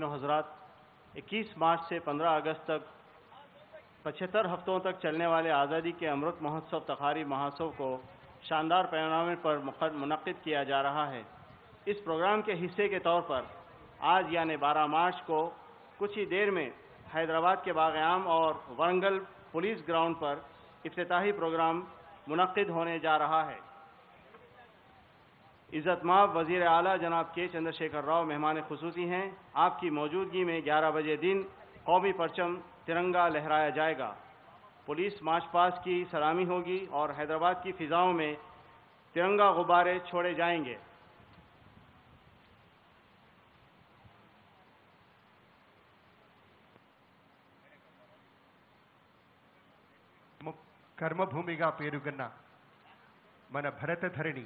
मोहतरम हजरात, 21 मार्च से 15 अगस्त तक 75 हफ्तों तक चलने वाले आज़ादी के अमृत महोत्सव तकारीब महोत्सव को शानदार पैमाने पर मुनक्किद किया जा रहा है। इस प्रोग्राम के हिस्से के तौर पर आज यानी 12 मार्च को कुछ ही देर में हैदराबाद के बाग-ए-आम और वरंगल पुलिस ग्राउंड पर इफ्तिताही प्रोग्राम मुनक्किद होने जा रहा है। इज़्ज़तमाब वज़ीर आला जनाब के चंद्रशेखर राव मेहमान खुसूसी हैं। आपकी मौजूदगी में 11 बजे दिन कौमी परचम तिरंगा लहराया जाएगा। पुलिस मार्च पास्ट की सलामी होगी और हैदराबाद की फिजाओं में तिरंगा गुब्बारे छोड़े जाएंगे। కర్మభూమిగా పేరుగన్న మన భరత ధరణి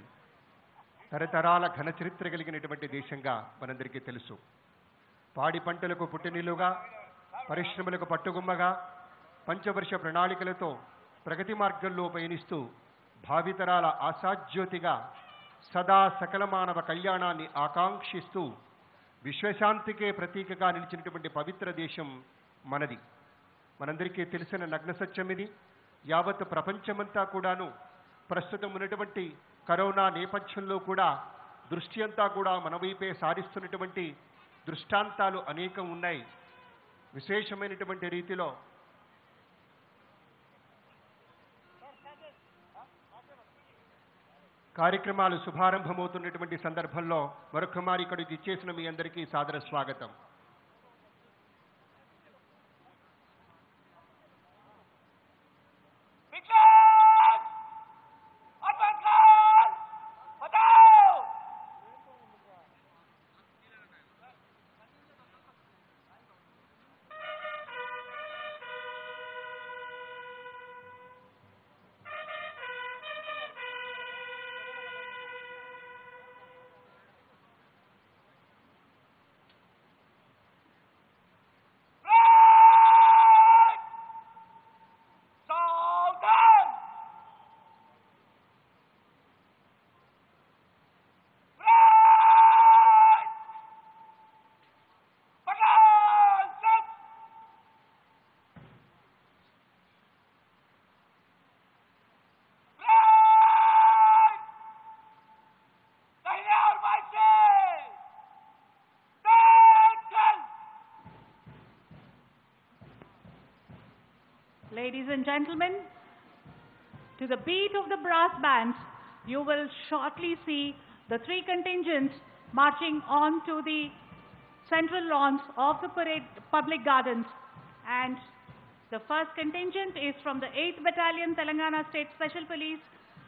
తరతరాల ఘన చరిత్ర కలిగినటువంటి దేశంగా మనందరికీ తెలుసు. పాడి పంటలకు పుట్టినిల్లుగా, పరిశ్రమలకు పట్టుగుమ్మగా, పంచవర్ష ప్రణాళికలతో ప్రగతి మార్గంలో పయనిస్తూ భావితరాల ఆశాజ్యోతిగా సదా సకల మానవ కళ్యాణాన్ని ఆకాంక్షిస్తూ విశ్వశాంతికే ప్రతీకగా నిలిచినటువంటి పవిత్ర దేశం మనది. మనందరికీ తెలిసిన నగ్న సత్యం ఇది. యావత్ ప్రపంచమంతా కూడాను ప్రస్తుతం ఉన్నటువంటి కరోనా నేపథ్యంలో కూడా దృష్టి అంతా కూడా మన వైపే సారిస్తున్నటువంటి దృష్టాంతాలు అనేకం ఉన్నాయి. విశేషమైనటువంటి రీతిలో కార్యక్రమాలు శుభారంభమవుతున్నటువంటి సందర్భంలో మరొక మారి ఇక్కడికి ఇచ్చేసిన మీ అందరికీ సాదర స్వాగతం. Ladies and gentlemen, to the beat of the brass bands, you will shortly see the three contingents marching on to the central lawns of the parade public gardens. And the first contingent is from the 8th Battalion, Telangana State Special Police.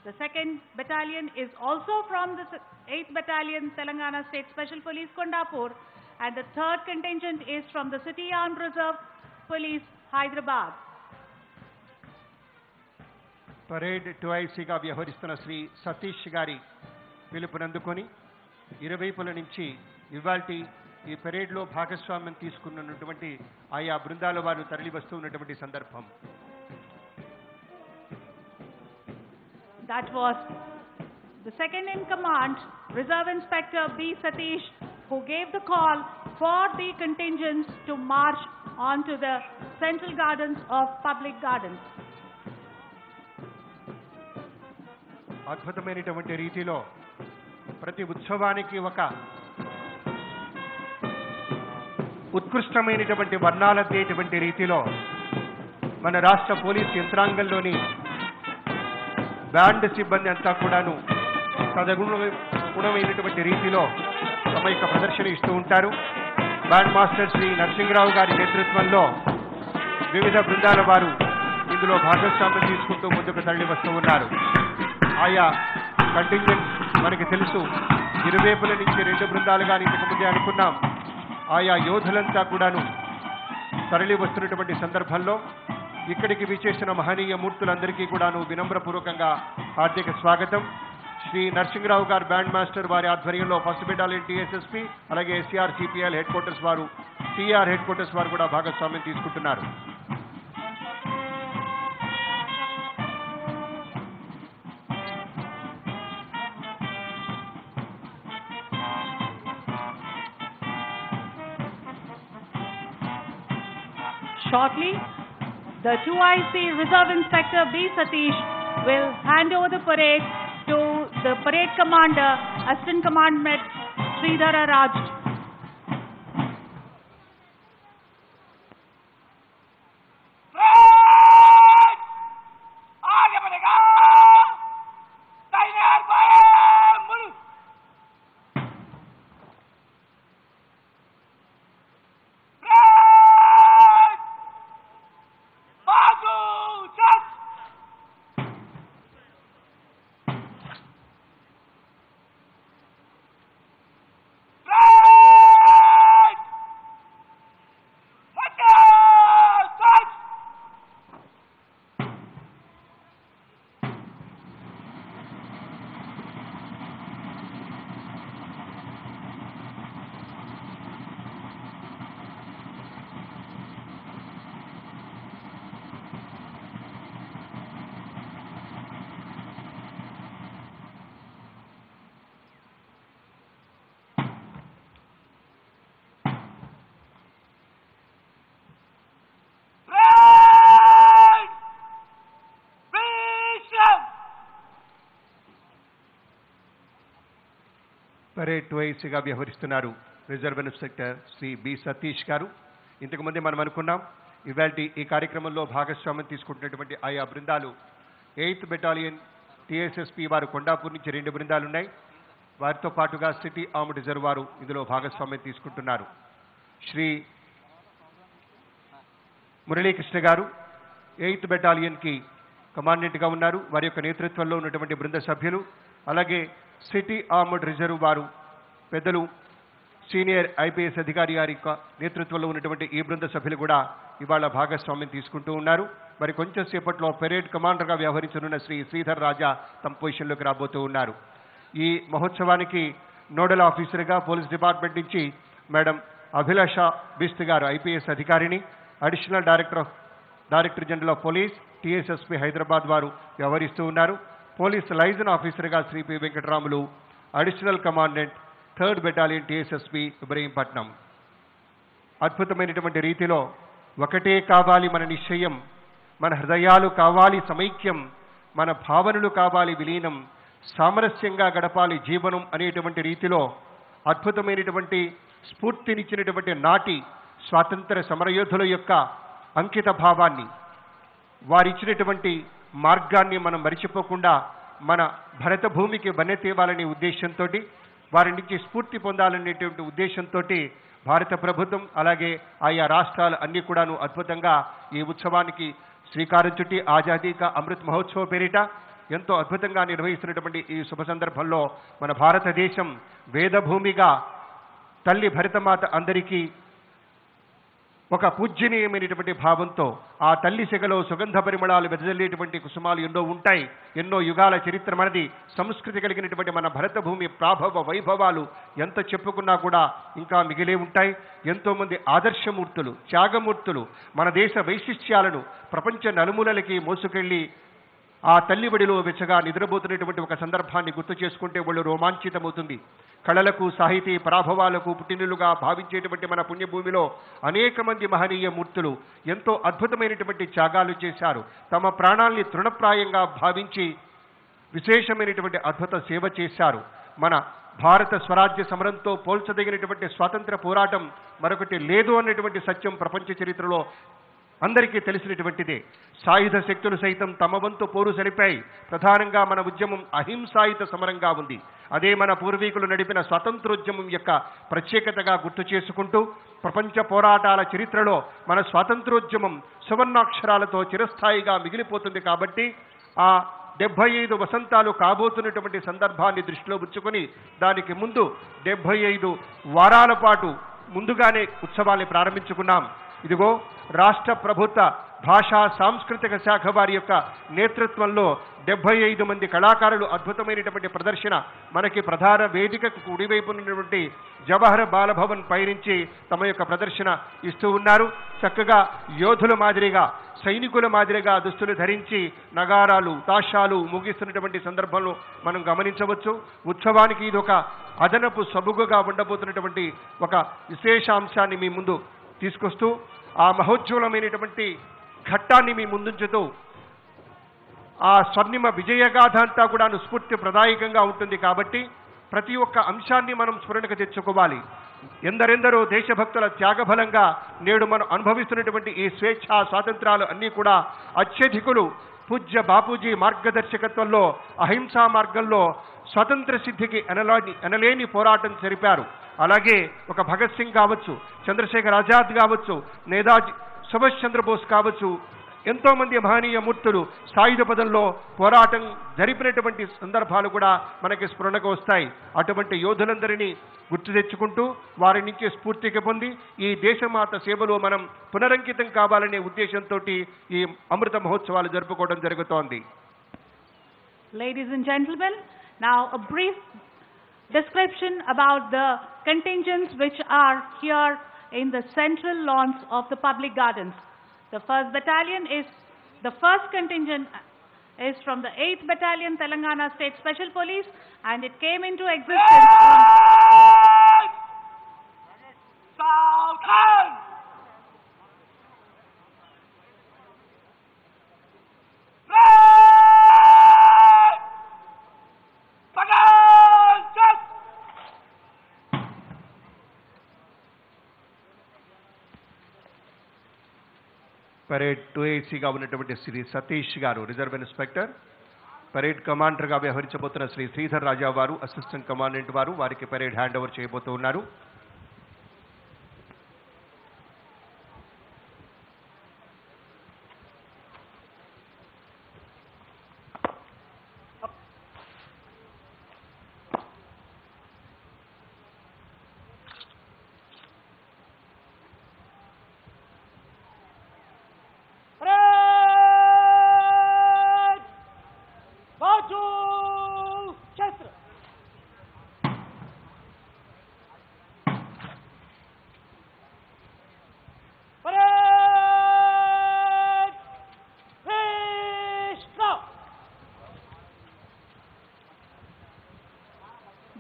The 2nd Battalion is also from the 8th Battalion, Telangana State Special Police, Kondapur. And the 3rd contingent is from the City Armed Reserve Police, Hyderabad. Parade టుఐసీగా వ్యవహరిస్తున్న శ్రీ సతీష్ గారి పిలుపునందుకొని ఇరువైపుల నుంచి ఇవాల్టి ఈ పరేడ్లో భాగస్వామ్యం తీసుకున్నటువంటి ఆయా బృందాల వారు తరలి వస్తూ ఉన్నటువంటి సందర్భం. That was the second in command, Reserve Inspector B. Satish, who gave the call for the contingents to march onto the central gardens of public gardens. అద్భుతమైనటువంటి రీతిలో ప్రతి ఉత్సవానికి ఒక ఉత్కృష్టమైనటువంటి వర్ణాలద్దేటువంటి రీతిలో మన రాష్ట్ర పోలీస్ యంత్రాంగంలోని బ్యాండ్ సిబ్బంది అంతా కూడాను తదగుణమైనటువంటి రీతిలో తమ యొక్క ప్రదర్శన ఇస్తూ ఉంటారు. బ్యాండ్ మాస్టర్ శ్రీ నరసింహరావు గారి నేతృత్వంలో వివిధ బృందాల వారు ఇందులో భాగస్వామ్యం తీసుకుంటూ ముందుకు తరలి వస్తూ ఉన్నారు. ఆయా కంటింజెంట్ మనకి తెలుసు, ఇరువైపుల నుంచి 2 బృందాలుగా ఇంతకు ముందే అనుకున్నాం. ఆయా యోధులంతా కూడాను తరలి వస్తున్నటువంటి సందర్భంలో ఇక్కడికి విచ్చేసిన మహనీయ మూర్తులందరికీ కూడాను వినమ్రపూర్వకంగా హార్దిక స్వాగతం. శ్రీ నరసింహరావు గారు బ్యాండ్ మాస్టర్ వారి ఆధ్వర్యంలో 1st బెటాలియన్ టీఎస్ఎస్పీ అలాగే ఎస్ఆర్ సిపిఎల్ హెడ్ క్వార్టర్స్ వారు, టీఆర్ హెడ్ క్వార్టర్స్ వారు కూడా భాగస్వామ్యం తీసుకుంటున్నారు. shortly. The 2IC Reserve Inspector B. Satish will hand over the parade to the Parade Commander, Assistant Commandant Sridhara Raj. Parade 2ICగా వ్యవహరిస్తున్నారు reserve inspector Shri B Satish garu. ఇంతకుముందే మనం అనుకున్నాం ఇవాల్టి ఈ కార్యక్రమంలో భాగస్వామ్యం తీసుకుంటున్నటువంటి ఆయా బృందాలు 8th బెటాలియన్ టీఎస్ఎస్పీ వారు కొండాపూర్ నుంచి 2 బృందాలు ఉన్నాయి. వారితో పాటుగా సిటీ ఆర్మ్డ్ రిజర్వ్ వారు ఇందులో భాగస్వామ్యం తీసుకుంటున్నారు. శ్రీ మురళీకృష్ణ గారు 8th బెటాలియన్కి కమాండెంట్గా ఉన్నారు. వారి యొక్క నేతృత్వంలో ఉన్నటువంటి బృంద సభ్యులు, అలాగే సిటీ ఆర్మ్డ్ రిజర్వ్ వారు పెద్దలు సీనియర్ ఐపీఎస్ అధికారి గారి నేతృత్వంలో ఉన్నటువంటి ఈ బృంద సభ్యులు కూడా ఇవాళ భాగస్వామ్యం తీసుకుంటూ ఉన్నారు. మరి కొంచెం సేపట్లో పెరేడ్ కమాండర్గా వ్యవహరించనున్న శ్రీ శ్రీధర్ రాజా తమ పొజిషన్లోకి రాబోతూ ఉన్నారు. ఈ మహోత్సవానికి నోడల్ ఆఫీసర్గా పోలీస్ డిపార్ట్మెంట్ నుంచి మేడం అభిలాష బిస్త్ గారు ఐపీఎస్ అధికారిని, additional director general of police TSSP Hyderabad వారు వ్యవహరిస్తూ ఉన్నారు. పోలీస్ లైజన్ ఆఫీసర్గా Shri P Venkataramulu, additional commandant 3rd battalion TSSP Ibrahimpatnam. అద్భుతమైనటువంటి రీతిలో ఒకటే కావాలి మన నిశ్చయం, మన హృదయాలు కావాలి సమైక్యం, మన భావనలు కావాలి విలీనం, సామరస్యంగా గడపాలి జీవనం అనేటువంటి రీతిలో అద్భుతమైనటువంటి స్ఫూర్తినిచ్చినటువంటి నాటి స్వాతంత్ర సమరయోధుల యొక్క అంకిత భావాన్ని, వారిచ్చినటువంటి మార్గాన్ని మనం మరిచిపోకుండా మన భరత భూమికి వన్నె తేవాలనే ఉద్దేశంతో, వారి నుంచి స్ఫూర్తి పొందాలనేటువంటి ఉద్దేశంతో భారత ప్రభుత్వం అలాగే ఆయా రాష్ట్రాలు అన్నీ కూడాను అద్భుతంగా ఈ ఉత్సవానికి శ్రీకారం చుట్టి ఆజాదీ కా అమృత్ మహోత్సవ పేరిట ఎంతో అద్భుతంగా నిర్వహిస్తున్నటువంటి ఈ శుభ సందర్భంలో మన భారతదేశం వేదభూమిగా తల్లి భరతమాత అందరికీ ఒక పూజ్యనీయమైనటువంటి భావంతో ఆ తల్లి సెగలో సుగంధ పరిమళాలు వెదజల్లేటువంటి కుసుమాలు ఎన్నో ఉంటాయి. ఎన్నో యుగాల చరిత్ర మనది. సంస్కృతి కలిగినటువంటి మన భరత భూమి ప్రాభవ వైభవాలు ఎంత చెప్పుకున్నా కూడా ఇంకా మిగిలే ఉంటాయి. ఎంతోమంది ఆదర్శమూర్తులు, త్యాగమూర్తులు మన దేశ వైశిష్ట్యాలను ప్రపంచ నలుమూలలకి మోసుకెళ్లి ఆ తల్లిబడిలో వెచ్చగా నిద్రపోతున్నటువంటి ఒక సందర్భాన్ని గుర్తు చేసుకుంటే వాళ్ళు రోమాంచితమవుతుంది. కళలకు, సాహితీ పరాభవాలకు పుట్టినిల్లుగా భావించేటువంటి మన పుణ్యభూమిలో అనేక మంది మహనీయ మూర్తులు ఎంతో అద్భుతమైనటువంటి త్యాగాలు చేశారు. తమ ప్రాణాల్ని తృణప్రాయంగా భావించి విశేషమైనటువంటి అద్భుత సేవ చేశారు. మన భారత స్వరాజ్య సమరంతో పోల్చదగినటువంటి స్వాతంత్ర పోరాటం మరొకటి లేదు అన్నటువంటి సత్యం ప్రపంచ చరిత్రలో అందరికీ తెలిసినటువంటిదే. సాయుధ శక్తులు సైతం తమ వంతు పోరు సరిపాయి. ప్రధానంగా మన ఉద్యమం అహింసాయుత సమరంగా ఉంది. అదే మన పూర్వీకులు నడిపిన స్వాతంత్రోద్యమం యొక్క ప్రత్యేకతగా గుర్తు చేసుకుంటూ ప్రపంచ పోరాటాల చరిత్రలో మన స్వాతంత్రోద్యమం సువర్ణాక్షరాలతో చిరస్థాయిగా మిగిలిపోతుంది. కాబట్టి ఆ 75 వసంతాలు కాబోతున్నటువంటి సందర్భాన్ని దృష్టిలో ఉంచుకొని దానికి ముందు 75 వారాల పాటు ముందుగానే ఉత్సవాన్ని ప్రారంభించుకున్నాం. ఇదిగో రాష్ట్ర ప్రభుత్వ భాషా సాంస్కృతిక శాఖ వారి యొక్క నేతృత్వంలో 75 మంది కళాకారులు అద్భుతమైనటువంటి ప్రదర్శన మనకి ప్రధాన వేదికకు కుడివైపు ఉన్నటువంటి జవహర్ బాలభవన్ పైనుంచి తమ యొక్క ప్రదర్శన ఇస్తూ ఉన్నారు. చక్కగా యోధుల మాదిరిగా, సైనికుల మాదిరిగా దుస్తులు ధరించి నగారాలు, తాషాలు ముగిస్తున్నటువంటి సందర్భంలో మనం గమనించవచ్చు. ఉత్సవానికి ఇది ఒక అదనపు సబుగుగా ఉండబోతున్నటువంటి ఒక విశేషాంశాన్ని మీ ముందు తీసుకొస్తూ ఆ మహోజ్వలమైనటువంటి ఘట్టాన్ని మీ ముందుంచుతూ ఆ స్వర్ణిమ విజయగాథ అంతా కూడా స్ఫూర్తి ప్రదాయకంగా ఉంటుంది. కాబట్టి ప్రతి ఒక్క అంశాన్ని మనం స్మరణకు తెచ్చుకోవాలి. ఎందరెందరో దేశభక్తుల త్యాగఫలంగా నేడు మనం అనుభవిస్తున్నటువంటి ఈ స్వేచ్ఛా స్వాతంత్రాలు అన్నీ కూడా అత్యధికులు పూజ్య బాపూజీ మార్గదర్శకత్వంలో అహింసా మార్గంలో స్వతంత్ర సిద్ధికి ఎనలేని పోరాటం జరిపారు. అలాగే ఒక భగత్ సింగ్ కావచ్చు, చంద్రశేఖర్ ఆజాద్ కావచ్చు, నేతాజీ సుభాష్ చంద్రబోస్ కావచ్చు, ఎంతో మంది మహనీయ మూర్తులు సాయుధ పదంలో పోరాటం జరిపినటువంటి సందర్భాలు కూడా మనకి స్ఫురణకు వస్తాయి. అటువంటి యోధులందరినీ గుర్తు తెచ్చుకుంటూ వారి నుంచి స్ఫూర్తికి పొంది ఈ దేశమాత సేవలో మనం పునరంకితం కావాలనే ఉద్దేశంతో ఈ అమృత మహోత్సవాలు జరుపుకోవడం జరుగుతోంది. Ladies and gentlemen, now a brief description about the contingents which are here in the central lawns of the public gardens. The 1st Battalion is, the first contingent is from the 8th Battalion, Telangana State Special Police, and it came into existence parade 2AC గా ఉన్నటువంటి Shri Satish garu reserve inspector, parade కమాండర్గా వ్యవహరించబోతున్న శ్రీ శ్రీధర్ రాజా వారు assistant commandant వారు వారికి parade hand over చేయబోతూ ఉన్నారు.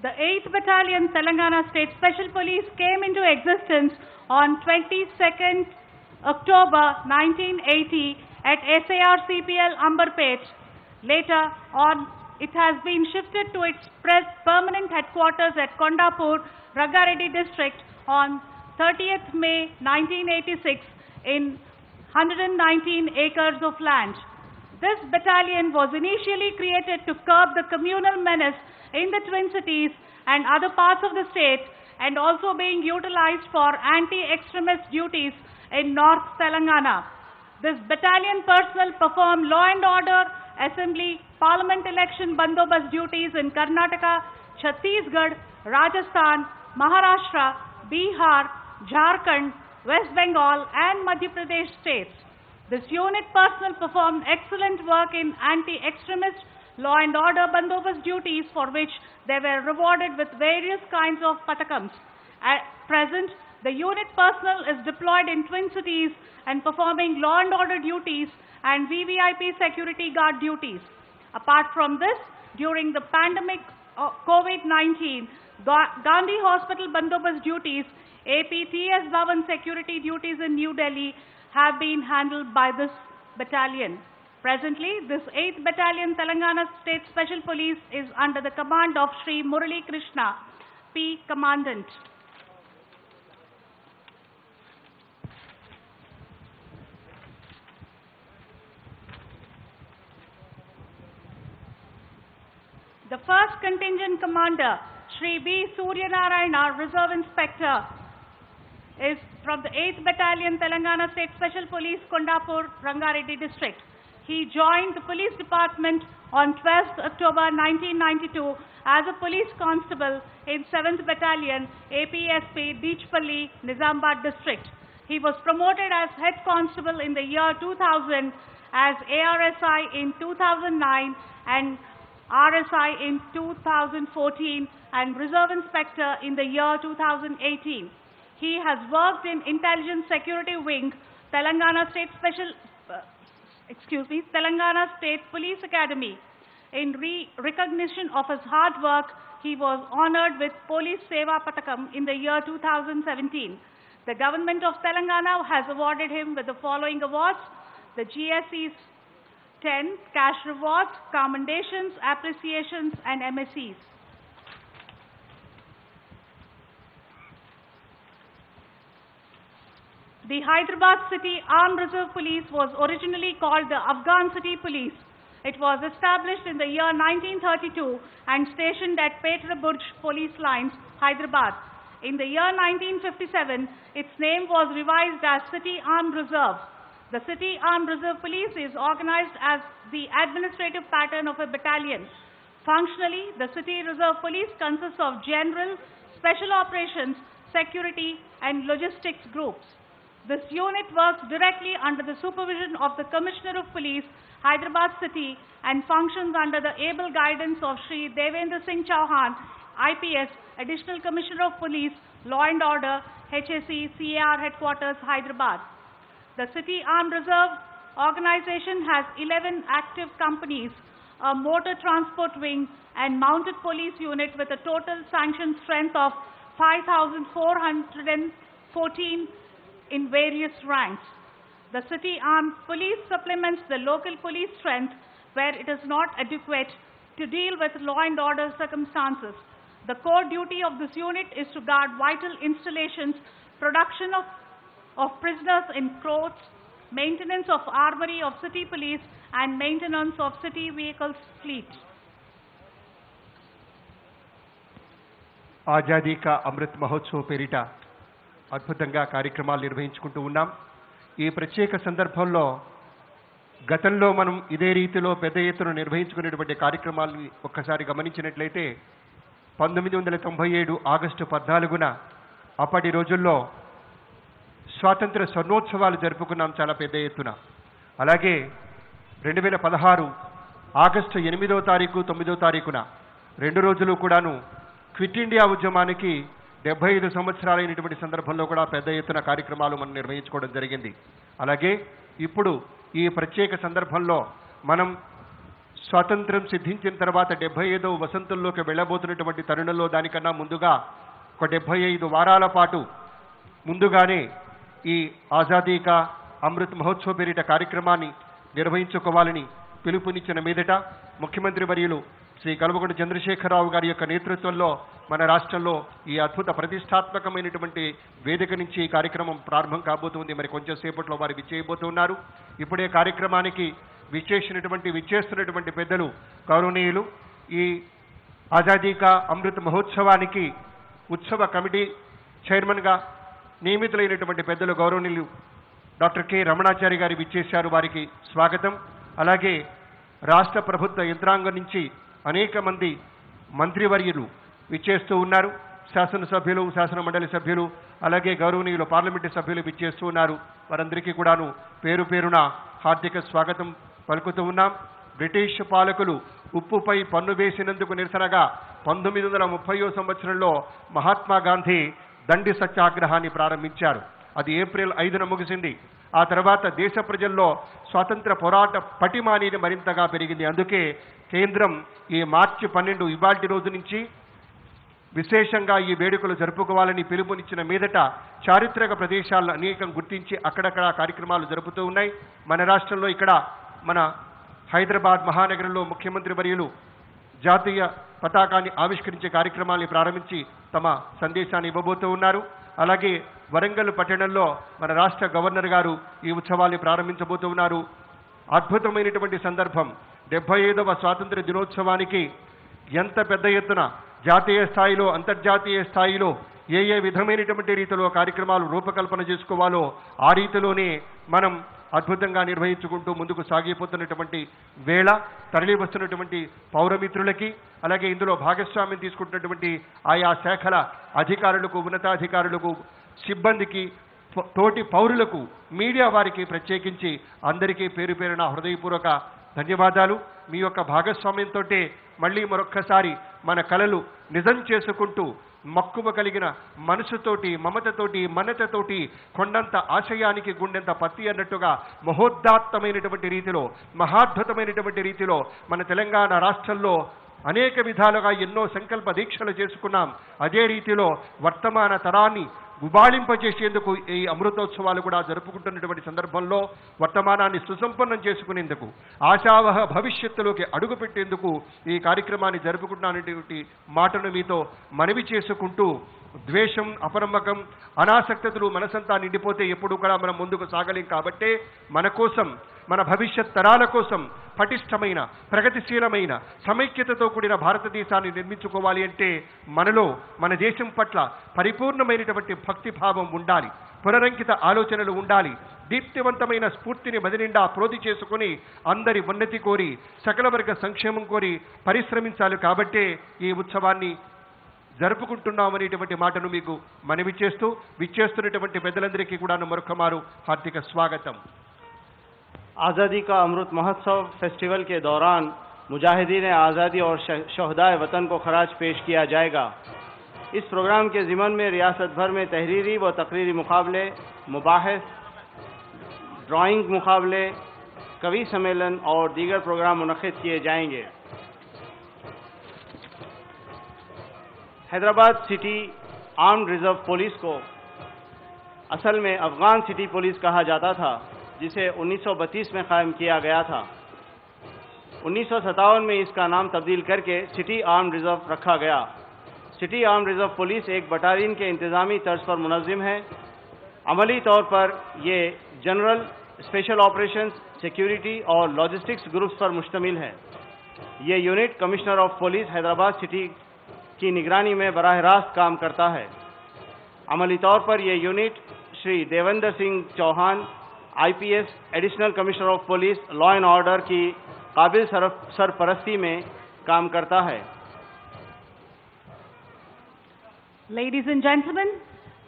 The 8th Battalion, Telangana State Special Police came into existence on 22nd October 1980 at SAR CPL Ambarpet. Later on, it has been shifted to its permanent headquarters at Kondapur, Rangareddy district on 30th May 1986 in 119 acres of land. This battalion was initially created to curb the communal menace in the Twin Cities and other parts of the state, and also being utilized for anti-extremist duties in North Telangana. This battalion personnel performed law and order, assembly, parliament election bandobast duties in Karnataka, Chhattisgarh, Rajasthan, Maharashtra, Bihar, Jharkhand, West Bengal and Madhya Pradesh states. This unit personnel performed excellent work in anti-extremist law and order bandobast duties, for which they were rewarded with various kinds of patakams. At present, the unit personnel is deployed in Twin Cities and performing law and order duties and VVIP security guard duties. Apart from this, during the pandemic of COVID-19, Gandhi Hospital bandobast duties, APTS Bhavan security duties in New Delhi have been handled by this battalion. Presently, this 8th Battalion, Telangana State Special Police is under the command of Shri Murali Krishna, P. Commandant. The first contingent commander, Shri B. Suryanarayana, Reserve Inspector, is from the 8th Battalion, Telangana State Special Police, Kondapur, Rangareddy district. He joined the police department on 12th October 1992 as a police constable in 7th Battalion, APSP, Beachpalli, Nizamabad district. He was promoted as head constable in the year 2000, as ARSI in 2009 and RSI in 2014, and Reserve Inspector in the year 2018. He has worked in Intelligence Security Wing, Telangana State Telangana State Police Academy. In recognition of his hard work, he was honored with Police Seva Patakam in the year 2017. The government of Telangana has awarded him with the following awards: the GSEs 10, cash rewards, commendations, appreciations, and MSCs. The Hyderabad City Armed Reserve Police was originally called the Afghan City Police. It was established in the year 1932 and stationed at Petra Burj Police Lines, Hyderabad. In the year 1957, its name was revised as City Armed Reserve. The City Armed Reserve Police is organized as the administrative pattern of a battalion. Functionally, the City Reserve Police consists of general, special operations, security, and logistics groups. This unit works directly under the supervision of the Commissioner of Police, Hyderabad City, and functions under the able guidance of Shri Devendra Singh Chauhan, IPS, Additional Commissioner of Police, Law and Order, HSE, CAR Headquarters, Hyderabad. The City Armed Reserve organization has 11 active companies, a motor transport wing, and mounted police unit with a total sanctioned strength of 5,414 in various ranks. The City Armed Police supplements the local police strength where it is not adequate to deal with law and order circumstances. The core duty of this unit is to guard vital installations, production of prisoners in courts, maintenance of armory of city police, and maintenance of city vehicles fleet. Azadi కా అమృత్ మహోత్సవ్ పేరిట అద్భుతంగా కార్యక్రమాలు నిర్వహించుకుంటూ ఉన్నాం. ఈ ప్రత్యేక సందర్భంలో గతంలో మనం ఇదే రీతిలో పెద్ద ఎత్తున నిర్వహించుకునేటువంటి కార్యక్రమాలను ఒక్కసారి గమనించినట్లయితే 1997 ఆగస్టు 14న అప్పటి రోజుల్లో స్వాతంత్ర స్వర్ణోత్సవాలు జరుపుకున్నాం చాలా పెద్ద ఎత్తున. అలాగే 2016 ఆగస్టు 8వ తారీఖు 9వ తారీఖున 2 రోజులు కూడాను క్విట్ ఇండియా ఉద్యమానికి 75 సంవత్సరాలైనటువంటి సందర్భంలో కూడా పెద్ద ఎత్తున కార్యక్రమాలు మనం నిర్వహించుకోవడం జరిగింది. అలాగే ఇప్పుడు ఈ ప్రత్యేక సందర్భంలో మనం స్వాతంత్ర్యం సిద్ధించిన తర్వాత 75వ వసంతంలోకి వెళ్ళబోతున్నటువంటి తరుణంలో దానికన్నా ముందుగా ఒక 75 వారాల పాటు ముందుగానే ఈ ఆజాదీ కా అమృత్ మహోత్సవ్ పేరిట కార్యక్రమాన్ని నిర్వహించుకోవాలని పిలుపునిచ్చిన మీదట ముఖ్యమంత్రి వర్యులు శ్రీ కల్వకుంట్ల చంద్రశేఖరరావు గారి యొక్క నేతృత్వంలో మన రాష్ట్రంలో ఈ అద్భుత ప్రతిష్టాత్మకమైనటువంటి వేదిక నుంచి ఈ కార్యక్రమం ప్రారంభం కాబోతుంది. మరి కొంచెం సేపట్లో వారు విచ్చేయబోతున్నారు. ఇప్పుడే కార్యక్రమానికి విచ్చేస్తున్నటువంటి పెద్దలు గౌరవనీయులు ఈ ఆజాదీ కా అమృత్ మహోత్సవానికి ఉత్సవ కమిటీ చైర్మన్గా నియమితులైనటువంటి పెద్దలు గౌరవనీయులు డాక్టర్ కె రమణాచారి గారు విచ్చేశారు. వారికి స్వాగతం. అలాగే రాష్ట్ర ప్రభుత్వ యంత్రాంగం నుంచి అనేక మంది మంత్రివర్యులు విచ్చేస్తూ ఉన్నారు. శాసనసభ్యులు, శాసన మండలి సభ్యులు, అలాగే గౌరవనీయులు పార్లమెంటు సభ్యులు విచ్చేస్తూ ఉన్నారు. వారందరికీ కూడాను పేరు పేరున హార్దిక స్వాగతం పలుకుతూ ఉన్నాం. బ్రిటిష్ పాలకులు ఉప్పుపై పన్ను వేసినందుకు నిరసనగా 1930వ సంవత్సరంలో మహాత్మా గాంధీ దండి సత్యాగ్రహాన్ని ప్రారంభించారు. అది ఏప్రిల్ 5న ముగిసింది. ఆ తర్వాత దేశ ప్రజల్లో స్వాతంత్ర పోరాట పటిమ అనేది మరింతగా పెరిగింది. అందుకే కేంద్రం ఈ మార్చి 12 ఇవాల్టి రోజు నుంచి విశేషంగా ఈ వేడుకలు జరుపుకోవాలని పిలుపునిచ్చిన మీదట చారిత్రక ప్రదేశాలను అనేకం గుర్తించి అక్కడక్కడ కార్యక్రమాలు జరుపుతూ ఉన్నాయి. మన రాష్ట్రంలో ఇక్కడ మన హైదరాబాద్ మహానగరంలో ముఖ్యమంత్రి వర్యులు జాతీయ పతాకాన్ని ఆవిష్కరించే కార్యక్రమాన్ని ప్రారంభించి తమ సందేశాన్ని ఇవ్వబోతూ ఉన్నారు. అలాగే వరంగల్ పట్టణంలో మన రాష్ట్ర గవర్నర్ గారు ఈ ఉత్సవాన్ని ప్రారంభించబోతూ ఉన్నారు. అద్భుతమైనటువంటి సందర్భం. 75వ స్వాతంత్ర దినోత్సవానికి ఎంత పెద్ద ఎత్తున జాతీయ స్థాయిలో, అంతర్జాతీయ స్థాయిలో ఏ విధమైనటువంటి రీతిలో కార్యక్రమాలు రూపకల్పన చేసుకోవాలో ఆ రీతిలోనే మనం అద్భుతంగా నిర్వహించుకుంటూ ముందుకు సాగిపోతున్నటువంటి వేళ తరలి వస్తున్నటువంటి పౌరమిత్రులకి, అలాగే ఇందులో భాగస్వామ్యం తీసుకుంటున్నటువంటి ఆయా శాఖల అధికారులకు, ఉన్నతాధికారులకు, సిబ్బందికి, తోటి పౌరులకు, మీడియా వారికి ప్రత్యేకించి అందరికీ పేరు పేరున హృదయపూర్వక ధన్యవాదాలు. మీ యొక్క భాగస్వామ్యంతో మళ్ళీ మరొక్కసారి మన కలలు నిజం చేసుకుంటూ మక్కువ కలిగిన మనసుతోటి, మమతతోటి, మనతతోటి కొండంత ఆశయానికి గుండెంత పత్తి అన్నట్టుగా మహోద్దాత్తమైనటువంటి రీతిలో, మహాద్భుతమైనటువంటి రీతిలో మన తెలంగాణ రాష్ట్రంలో అనేక విధాలుగా ఎన్నో సంకల్ప దీక్షలు చేసుకున్నాం. అదే రీతిలో వర్తమాన తరాన్ని గుబాళింపజేసేందుకు ఈ అమృతోత్సవాలు కూడా జరుపుకుంటున్నటువంటి సందర్భంలో వర్తమానాన్ని సుసంపన్నం చేసుకునేందుకు ఆశావహ భవిష్యత్తులోకి అడుగుపెట్టేందుకు ఈ కార్యక్రమాన్ని జరుపుకుంటున్నటువంటి మాటను మీతో మనవి చేసుకుంటూ, ద్వేషం, అపనమ్మకం, అనాసక్తతలు మనసంతా నిండిపోతే ఎప్పుడూ కూడా మనం ముందుకు సాగలేం. కాబట్టే మన కోసం, మన భవిష్యత్ తరాల కోసం పటిష్టమైన, ప్రగతిశీలమైన, సమైక్యతతో కూడిన భారతదేశాన్ని నిర్మించుకోవాలి అంటే మనలో, మన దేశం పట్ల పరిపూర్ణమైనటువంటి భక్తిభావం ఉండాలి, పునరంకిత ఆలోచనలు ఉండాలి, దీప్తివంతమైన స్ఫూర్తిని మదినిండా ప్రోధి చేసుకుని అందరి ఉన్నతి కోరి, సకల వర్గ సంక్షేమం కోరి పరిశ్రమించాలి. కాబట్టే ఈ ఉత్సవాన్ని జరుపుకుంటున్నామనేటువంటి మాటను మీకు మనవి చేస్తూ, విచ్చేస్తున్నటువంటి పెద్దలందరికీ కూడా మరొక మారు హార్దిక స్వాగతం. आज़ादी का अमृत महोत्सव फेस्टिवल के दौरान मुजाहिदीन आज़ादी और शहदाए वतन को खराज पेश किया जाएगा। इस प्रोग्राम के ज़िमन में रियासत भर में तहरीरी व तकरीरी मुकाबले, मुबाहिस, ड्राइंग मुकाबले, कवि सम्मेलन और दीगर प्रोग्राम मुनक़िद किए जाएंगे। Hyderabad city armed reserve police को असल में अफगान सिटी पुलिस कहा जाता था, जिसे 1932 में कायम किया गया था। 1957 में इसका नाम तब्दील करके सिटी आर्म्ड रिजर्व रखा गया। सिटी आर्म्ड रिजर्व पुलिस एक बटालियन के इंतज़ामी तर्ज पर मुनज़्ज़म है। अमली तौर पर ये जनरल, स्पेशल ऑपरेशंस, सिक्योरिटी और लॉजिस्टिक्स ग्रुप्स पर मुश्तमिल है। ये unit commissioner of police Hyderabad city की निगरानी में बराह रास्त काम करता है। अमली तौर पर यह unit Shri Devendra Singh Chauhan, IPS, additional commissioner of police, law and order की काबिल सरपरस्ती में काम करता है। Ladies and gentlemen,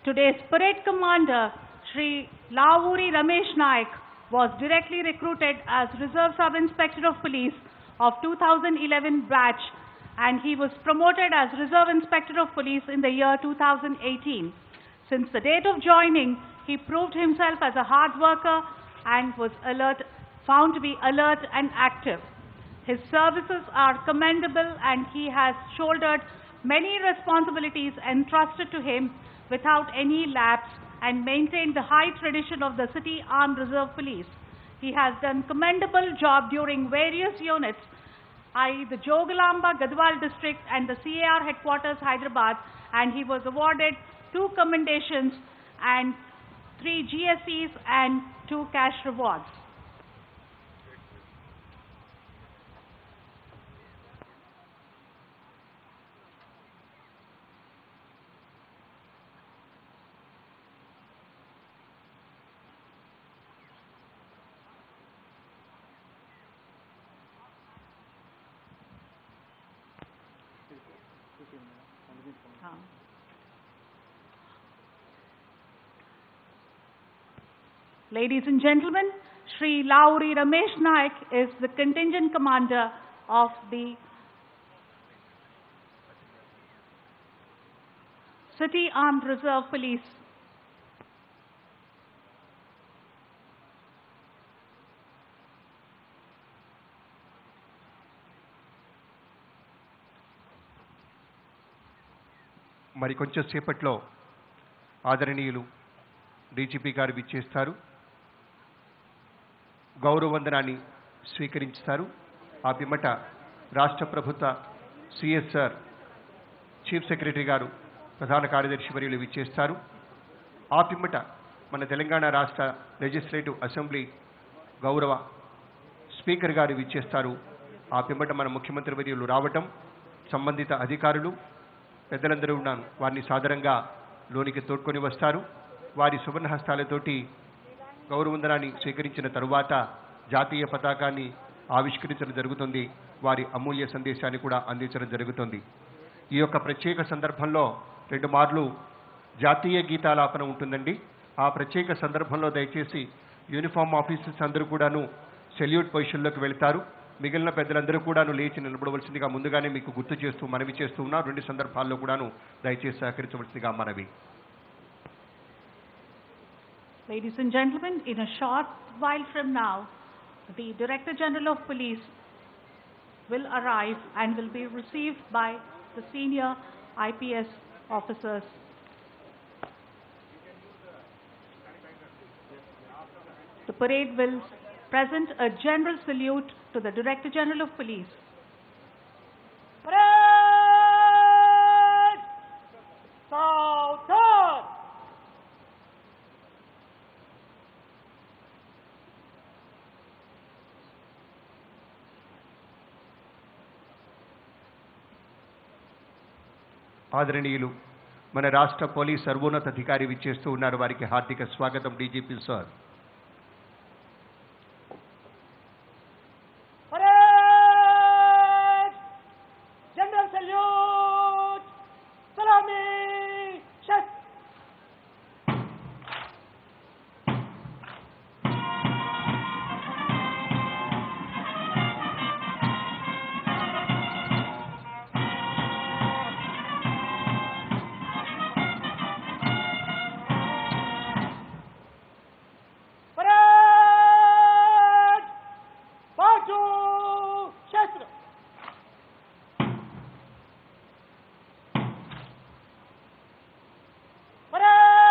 today's parade commander, Shri Lavuri Ramesh Naik, was directly recruited as Reserve Sub-Inspector of Police of 2011 batch, and he was promoted as Reserve Inspector of Police in the year 2018. Since the date of joining, he proved himself as a hard worker and was found to be alert and active. His services are commendable and he has shouldered many responsibilities entrusted to him without any lapse and maintained the high tradition of the City Armed Reserve Police. He has done commendable job during various units, the Jogalamba Gadwal district and the CAR headquarters Hyderabad, and he was awarded 2 commendations and 3 GSEs and 2 cash rewards. Ladies and gentlemen, Shri Lavuri Ramesh Naik is the contingent commander of the City Armed Reserve Police. మరి కొంచెం సేపట్లో ఆదరణీయులు DGP గారు విచ్చేస్తారు, గౌరవవందనాన్ని స్వీకరించుతారు. ఆ పిమ్మట రాష్ట్ర ప్రభుత్వ CSR chief secretary గారు, ప్రధాన కార్యదర్శి వర్యులు విచ్చేస్తారు. ఆ పిమ్మట మన తెలంగాణ రాష్ట్ర లెజిస్లేటివ్ అసెంబ్లీ గౌరవ స్పీకర్ గారు విచ్చేస్తారు. ఆ పిమ్మట మన ముఖ్యమంత్రి వర్యులు రావటం, సంబంధిత అధికారులు పెద్దలందరూ ఉన్నాను వారిని సాదరంగా లోనికి తోడ్కొని వస్తారు. వారి సువర్ణ హస్తాలతోటి గౌరవవందనాన్ని స్వీకరించిన తరువాత జాతీయ పతాకాన్ని ఆవిష్కరించడం జరుగుతుంది. వారి అమూల్య సందేశాన్ని కూడా అందించడం జరుగుతుంది. ఈ యొక్క ప్రత్యేక సందర్భంలో 2 మార్లు జాతీయ గీతాలాపన ఉంటుందండి. ఆ ప్రత్యేక సందర్భంలో దయచేసి యూనిఫామ్ ఆఫీసర్స్ అందరూ కూడాను సెల్యూట్ పొజిషన్లోకి వెళ్తారు. మిగిలిన పెద్దలందరూ కూడాను లేచి నిలబడవలసిందిగా ముందుగానే మీకు గుర్తు చేస్తూ మనవి చేస్తూ ఉన్నారు. 2 సందర్భాల్లో కూడాను దయచేసి సహకరించవలసిందిగా మనవి. Ladies and gentlemen, in a short while from now, the Director General of Police will arrive and will be received by the senior IPS officers. parade will present a general salute to the Director General of Police. Parade! Southern! ఆదరణీయులు మన రాష్ట్ర police సర్వోన్నతాధికారి విచ్చేస్తూ ఉన్నారు. వారికి హార్దిక స్వాగతం. DGP sir. Parade! General salute! Salami! Shast! Parade! Baju! Shastra!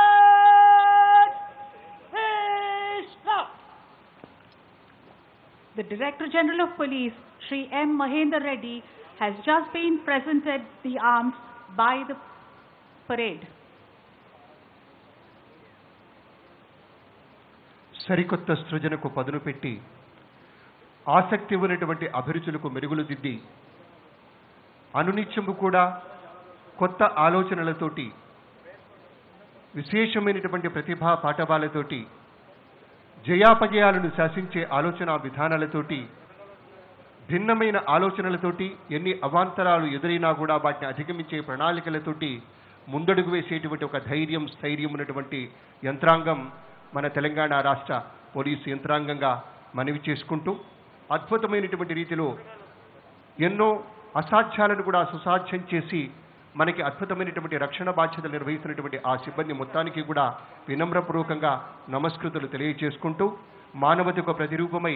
Parade! Krishna! The Director General of Police, Shri M. Mahendra Reddy, has just been presented the arms by the parade. సరికొత్త సృజనకు పదును పెట్టి ఆసక్తి ఉన్నటువంటి అభిరుచులకు మెరుగులు దిద్ది అనునిత్యము కూడా కొత్త ఆలోచనలతోటి విశేషమైనటువంటి ప్రతిభా పాఠవాలతోటి జయాపజయాలను శాసించే ఆలోచన విధానాలతోటి భిన్నమైన ఆలోచనలతోటి ఎన్ని అవాంతరాలు ఎదురైనా కూడా వాటిని అధిగమించే ప్రణాళికలతోటి ముందడుగు వేసేటువంటి ఒక ధైర్యం స్థైర్యం ఉన్నటువంటి యంత్రాంగం మన తెలంగాణ రాష్ట్ర పోలీసు యంత్రాంగంగా మనవి చేసుకుంటూ అద్భుతమైనటువంటి రీతిలో ఎన్నో అసాధ్యాలను కూడా సుసాధ్యం చేసి మనకి అద్భుతమైనటువంటి రక్షణ బాధ్యతలు నిర్వహిస్తున్నటువంటి ఆ సిబ్బంది మొత్తానికి కూడా వినమ్రపూర్వకంగా నమస్కృతులు తెలియజేసుకుంటూ మానవతకు ప్రతిరూపమై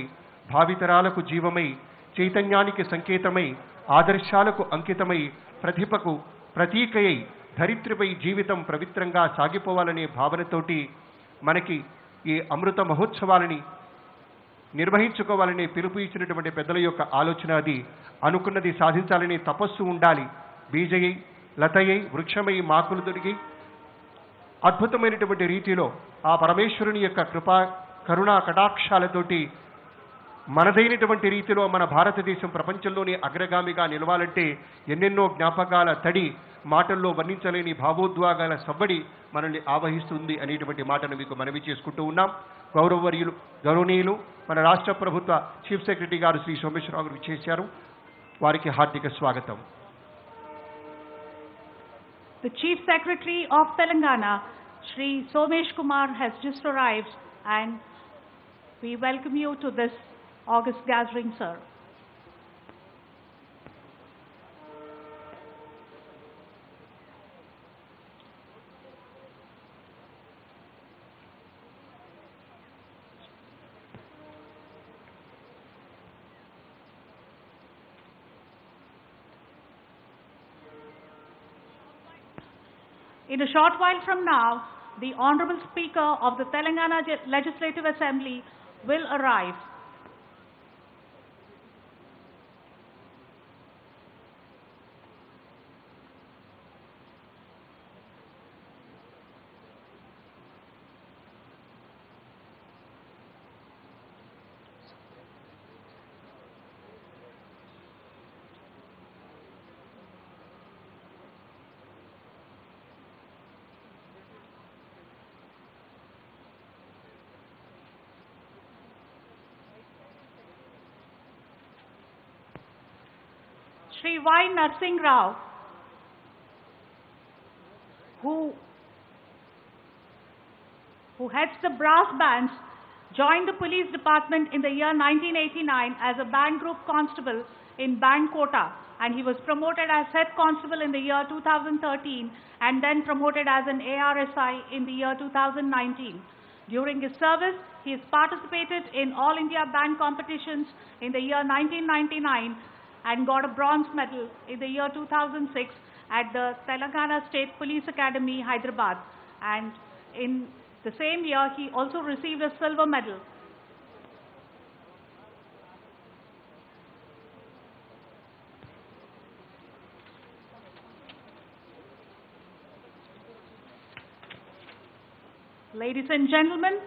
భావితరాలకు జీవమై చైతన్యానికి సంకేతమై ఆదర్శాలకు అంకితమై ప్రతిభకు ప్రతీకయై ధరిత్రిపై జీవితం పవిత్రంగా సాగిపోవాలనే భావనతోటి మనకి ఈ అమృత మహోత్సవాలని నిర్వహించుకోవాలనే పిలుపు ఇచ్చినటువంటి పెద్దల యొక్క ఆలోచన అది. అనుకున్నది సాధించాలనే తపస్సు ఉండాలి. బీజయై లతయై వృక్షమై మాకులు దొరికి అద్భుతమైనటువంటి రీతిలో ఆ పరమేశ్వరుని యొక్క కృపా కరుణా కటాక్షాలతోటి మనదైనటువంటి రీతిలో మన భారతదేశం ప్రపంచంలోనే అగ్రగామిగా నిలవాలంటే ఎన్నెన్నో జ్ఞాపకాల తడి మాటల్లో వర్ణించలేని భావోద్వేగాల సవ్వడి మనల్ని ఆవహిస్తుంది అనేటువంటి మాటను మీకు మనవి చేసుకుంటూ ఉన్నాం. గౌరవనీయులు మన రాష్ట్ర ప్రభుత్వ చీఫ్ సెక్రటరీ గారు శ్రీ సోమేశ్వరరావు గారు చేశారు. వారికి హార్దిక స్వాగతం. The Chief Secretary of Telangana, Shri Somesh Kumar, has just arrived, and we welcome you to this August gathering, sir. In a short while from now, the Honorable Speaker of the Telangana Legislative Assembly will arrive. Shri Y. Narsingh Rao, who heads the brass bands, joined the police department in the year 1989 as a band group constable in band quota, and he was promoted as head constable in the year 2013 and then promoted as an ARSI in the year 2019. During his service, he has participated in All India band competitions in the year 1999 and got a bronze medal in the year 2006 at the Telangana State Police Academy, Hyderabad. And in the same year, he also received a silver medal Ladies and gentlemen,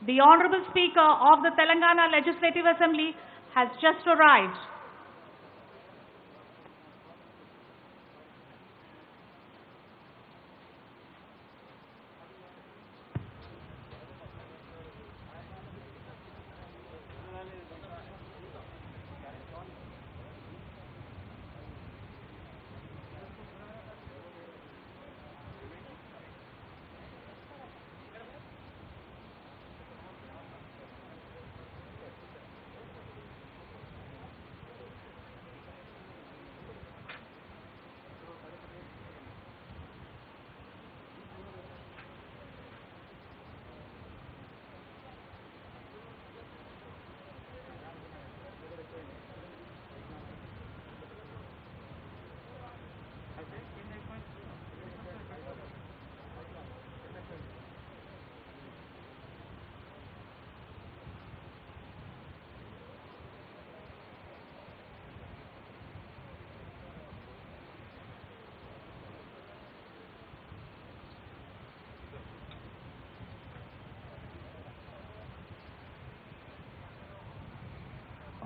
the Honorable Speaker of the Telangana Legislative Assembly has just arrived.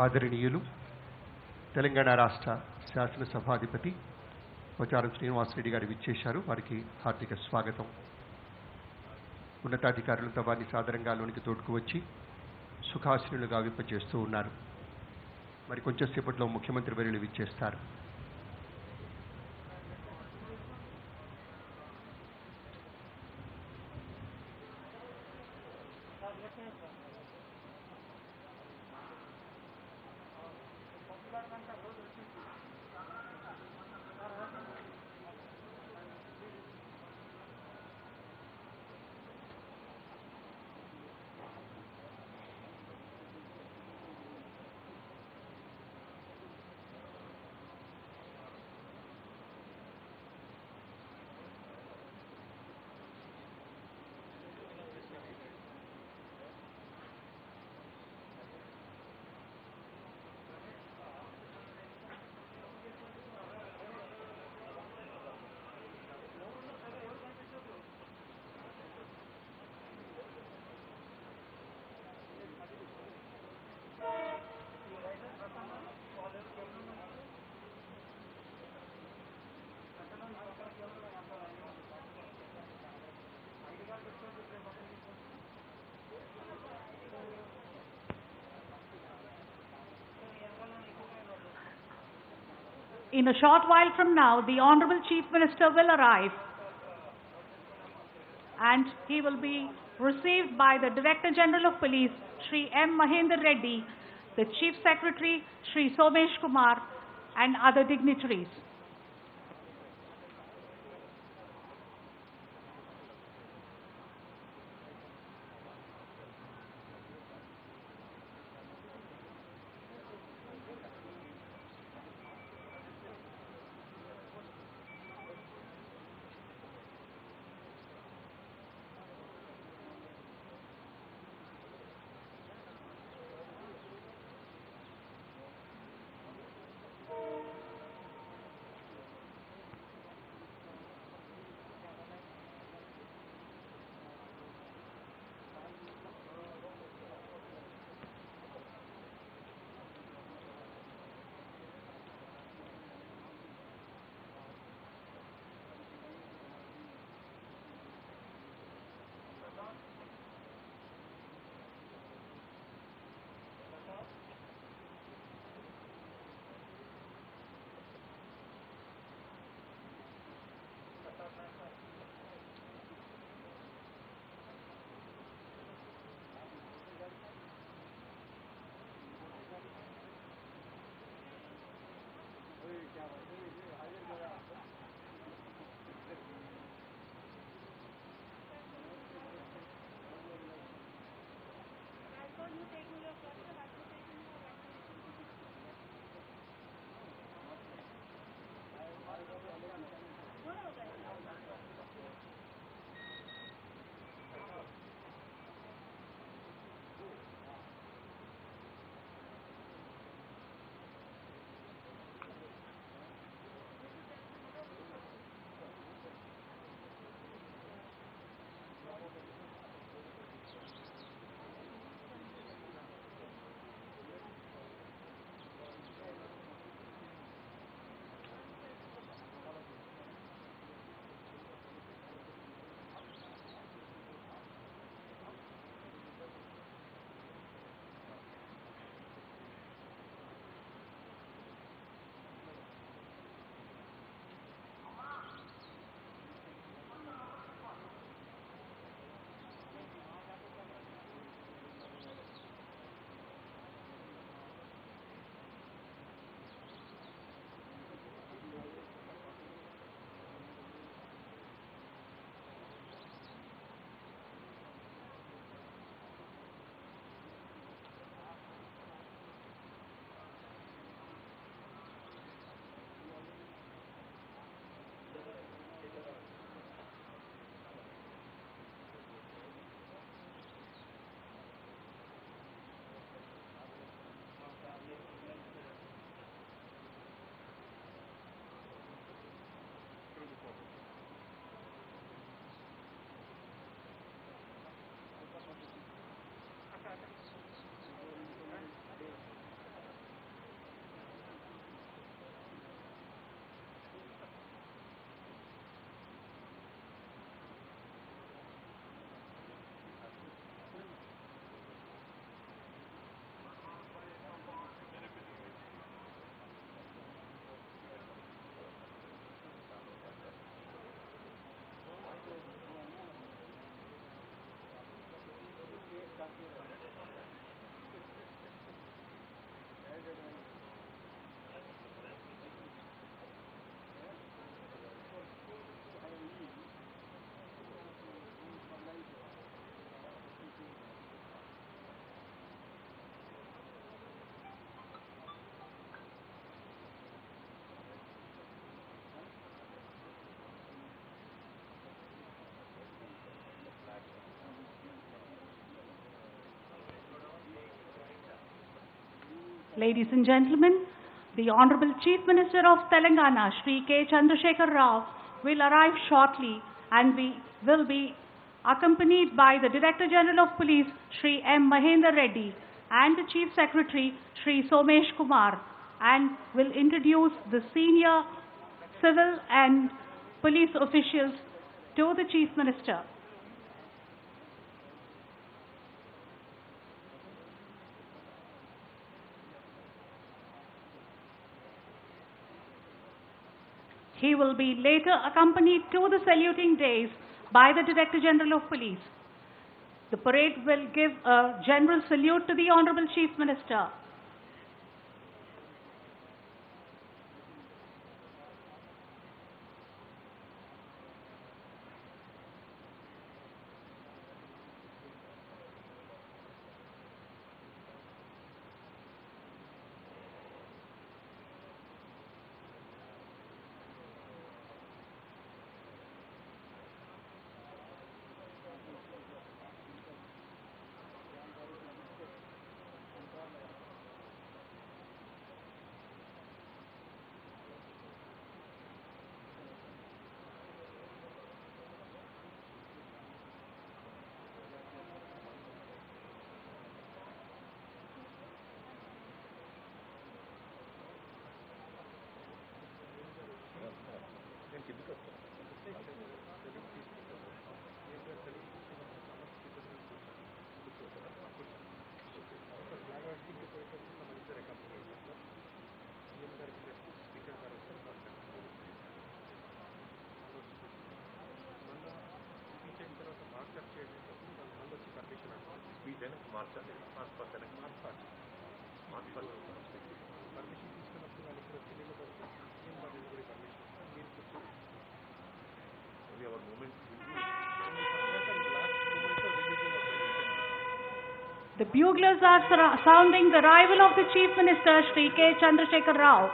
ఆదరణీయులు Telangana రాష్ట్ర శాసనసభాధిపతి పోచారం శ్రీనివాసరెడ్డి గారు విచ్చేశారు. వారికి హార్దిక స్వాగతం. ఉన్నతాధికారులతో వారిని సాదరంగా లోనికి తోడుకువచ్చి సుఖాసీనులుగా విప్పచేస్తూ ఉన్నారు. మరి కొంచెం సేపట్లో ముఖ్యమంత్రి వర్యులు విచ్చేస్తారు. In a short while from now, the Honorable Chief Minister will arrive and he will be received by the Director General of Police, Shri M. Mahendra Reddy, the Chief Secretary, Shri Somesh Kumar, and other dignitaries. Ladies and gentlemen, the Honorable Chief Minister of Telangana, Shri K. Chandrasekhar Rao, will arrive shortly and will be accompanied by the Director General of Police, Shri M. Mahendra Reddy, and the Chief Secretary, Shri Somesh Kumar, and will introduce the senior civil and police officials to the Chief Minister. He will be later accompanied to the saluting days by the Director General of Police. The parade will give a general salute to the Honorable Chief Minister. The buglers are sounding the arrival of the Chief Minister, Shri K. Chandrasekhar Rao.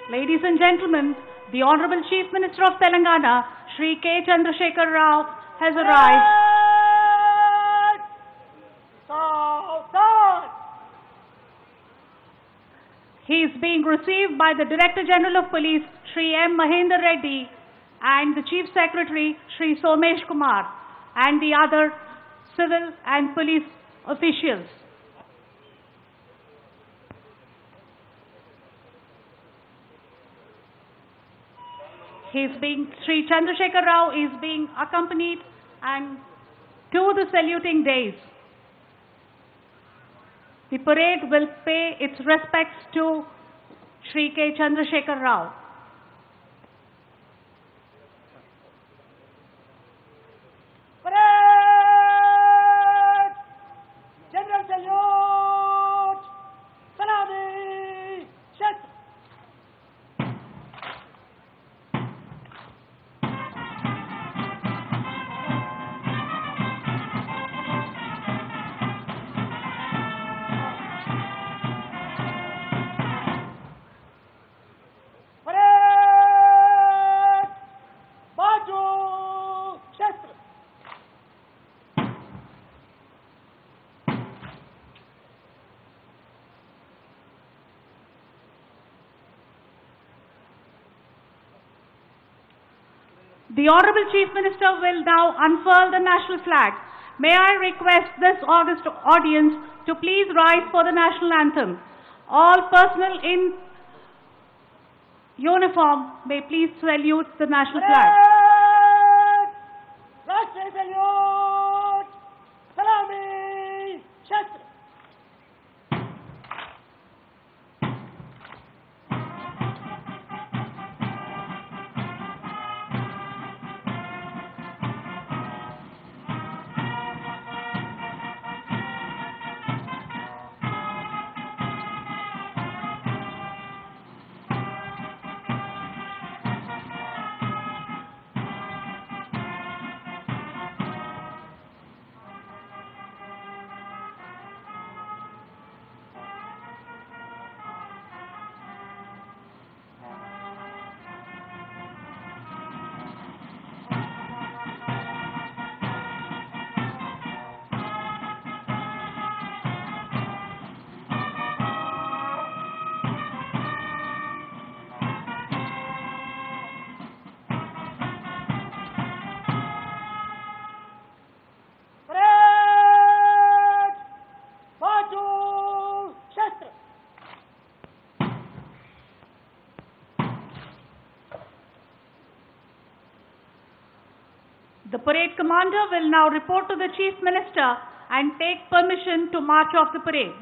Ladies and gentlemen, the Honorable Chief Minister of Telangana, Shri K. Chandrasekhar Rao, has arrived. He is being received by the Director General of Police, Shri M. Mahendra Reddy, and the Chief Secretary, Shri Somesh Kumar, and the other civil and police officials. Shri Chandrasekhar Rao is being accompanied and to the saluting days. The parade will pay its respects to Shri K. Chandrasekhar Rao. Parade! General salute! Salami! Shastra! The Honorable Chief Minister will now unfurl the national flag. May I request this august audience to please rise for the national anthem. All personnel in uniform may please salute the national flag. Rashtriya salute! Salami! Shastra! The parade commander will now report to the Chief Minister and take permission to march off the parade.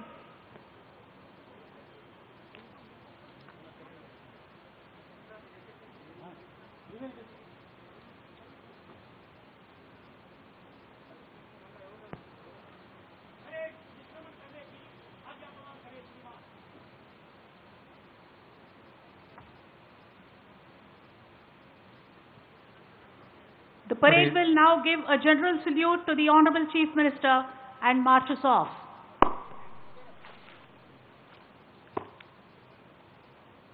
The parade will now give a general salute to the Honorable Chief Minister and march us off.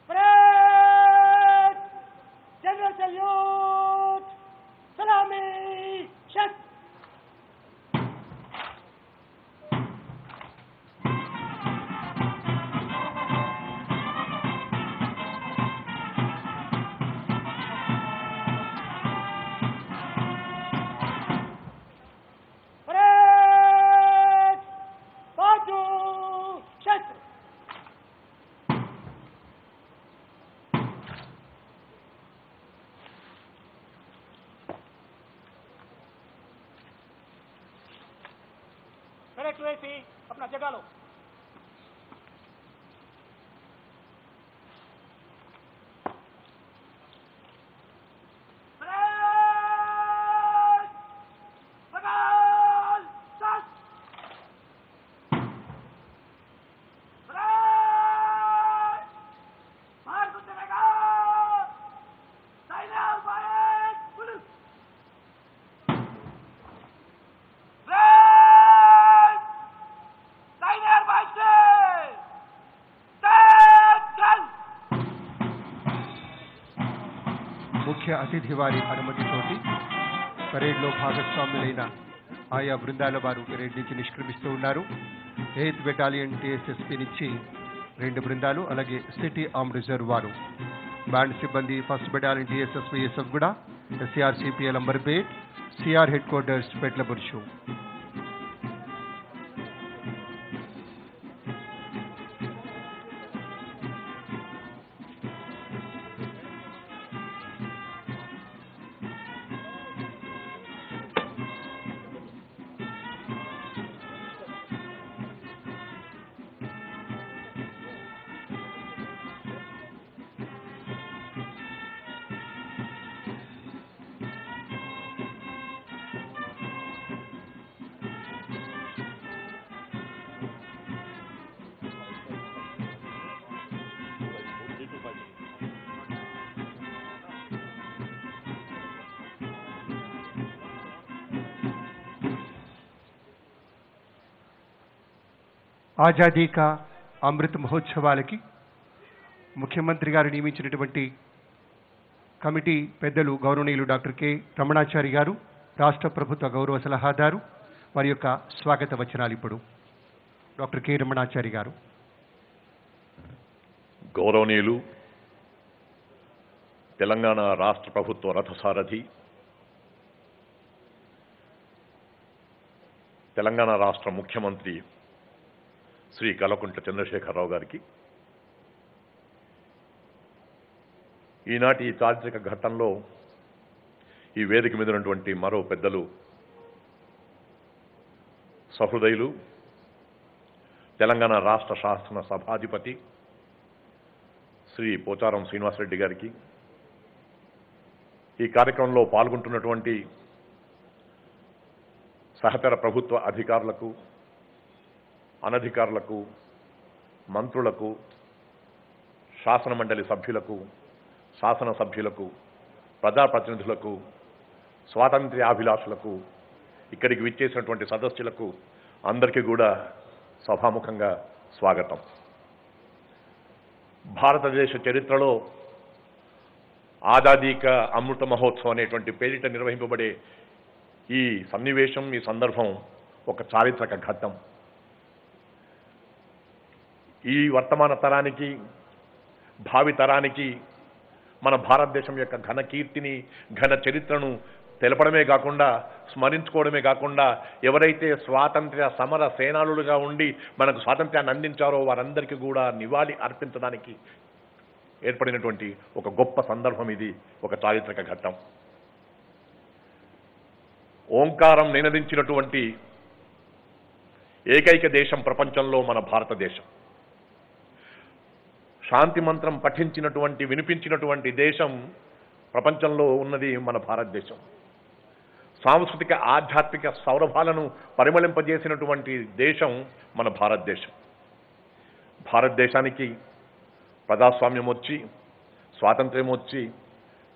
Parade! General salute! Salami! Shast! Parade! Baju! Shast! Correct वैसी अपना जगह लो ముఖ్య అతిథి వారి అనుమతితోటి పరేడ్లో భాగస్వాములైన ఆయా బృందాల వారు parade నుంచి నిష్క్రమిస్తూ ఉన్నారు. 8th బెటాలియన్ టీఎస్ఎస్పీ నుంచి 2 బృందాలు, అలాగే సిటీ ఆర్మ్డ్ రిజర్వ్ వారు, బ్యాండ్ సిబ్బంది 1st బెటాలియన్ టీఎస్ఎస్పీ ఎస్ఎఫ్గూడ, ఎస్సీఆర్సీపీఎల్ Amberpet, CR headquarters Petlaburj. ఆజాదీ కా అమృత్ మహోత్సవాలకి ముఖ్యమంత్రి గారు నియమించినటువంటి కమిటీ పెద్దలు గౌరవనీయులు డాక్టర్ కె రమణాచారి గారు, రాష్ట్ర ప్రభుత్వ గౌరవ సలహాదారు, వారి యొక్క స్వాగత వచనాలు ఇప్పుడు డాక్టర్ కె రమణాచారి గారు. గౌరవనీయులు తెలంగాణ రాష్ట్ర ప్రభుత్వ రథసారథి, తెలంగాణ రాష్ట్ర ముఖ్యమంత్రి శ్రీ కల్వకుంట్ల చంద్రశేఖరరావు గారికి, ఈనాటి ఈ చారిత్రక ఘట్టంలో ఈ వేదిక మీద ఉన్నటువంటి మరో పెద్దలు సహృదయులు తెలంగాణ రాష్ట్ర శాసన సభాధిపతి శ్రీ పోచారం శ్రీనివాసరెడ్డి గారికి, ఈ కార్యక్రమంలో పాల్గొంటున్నటువంటి సహచర ప్రభుత్వ అధికారులకు, అనధికారులకు, మంత్రులకు, శాసన మండలి సభ్యులకు, శాసనసభ్యులకు, ప్రజాప్రతినిధులకు, స్వాతంత్ర్యాభిలాషులకు, ఇక్కడికి విచ్చేసినటువంటి సదస్సులకు అందరికీ కూడా సభాముఖంగా స్వాగతం. భారతదేశ చరిత్రలో ఆజాదీ కా అమృత మహోత్సవం అనేటువంటి పేరిట నిర్వహింపబడే ఈ సన్నివేశం, ఈ సందర్భం ఒక చారిత్రక ఘట్టం. ఈ వర్తమాన తరానికి, భావి తరానికి మన భారతదేశం యొక్క ఘన కీర్తిని, ఘన చరిత్రను తెలపడమే కాకుండా, స్మరించుకోవడమే కాకుండా, ఎవరైతే స్వాతంత్ర్య సమర సేనానులుగా ఉండి మనకు స్వాతంత్ర్యాన్ని అందించారో వారందరికీ కూడా నివాళి అర్పించడానికి ఏర్పడినటువంటి ఒక గొప్ప సందర్భం ఇది, ఒక చారిత్రక ఘట్టం. ఓంకారం నినదించినటువంటి ఏకైక దేశం ప్రపంచంలో మన భారతదేశం. శాంతి మంత్రం పఠించినటువంటి వినిపించినటువంటి దేశం ప్రపంచంలో ఉన్నది మన భారతదేశం. సాంస్కృతిక ఆధ్యాత్మిక సౌరభాలను పరిమళింపజేసినటువంటి దేశం మన భారతదేశం. భారతదేశానికి ప్రజాస్వామ్యం వచ్చి స్వాతంత్ర్యం వచ్చి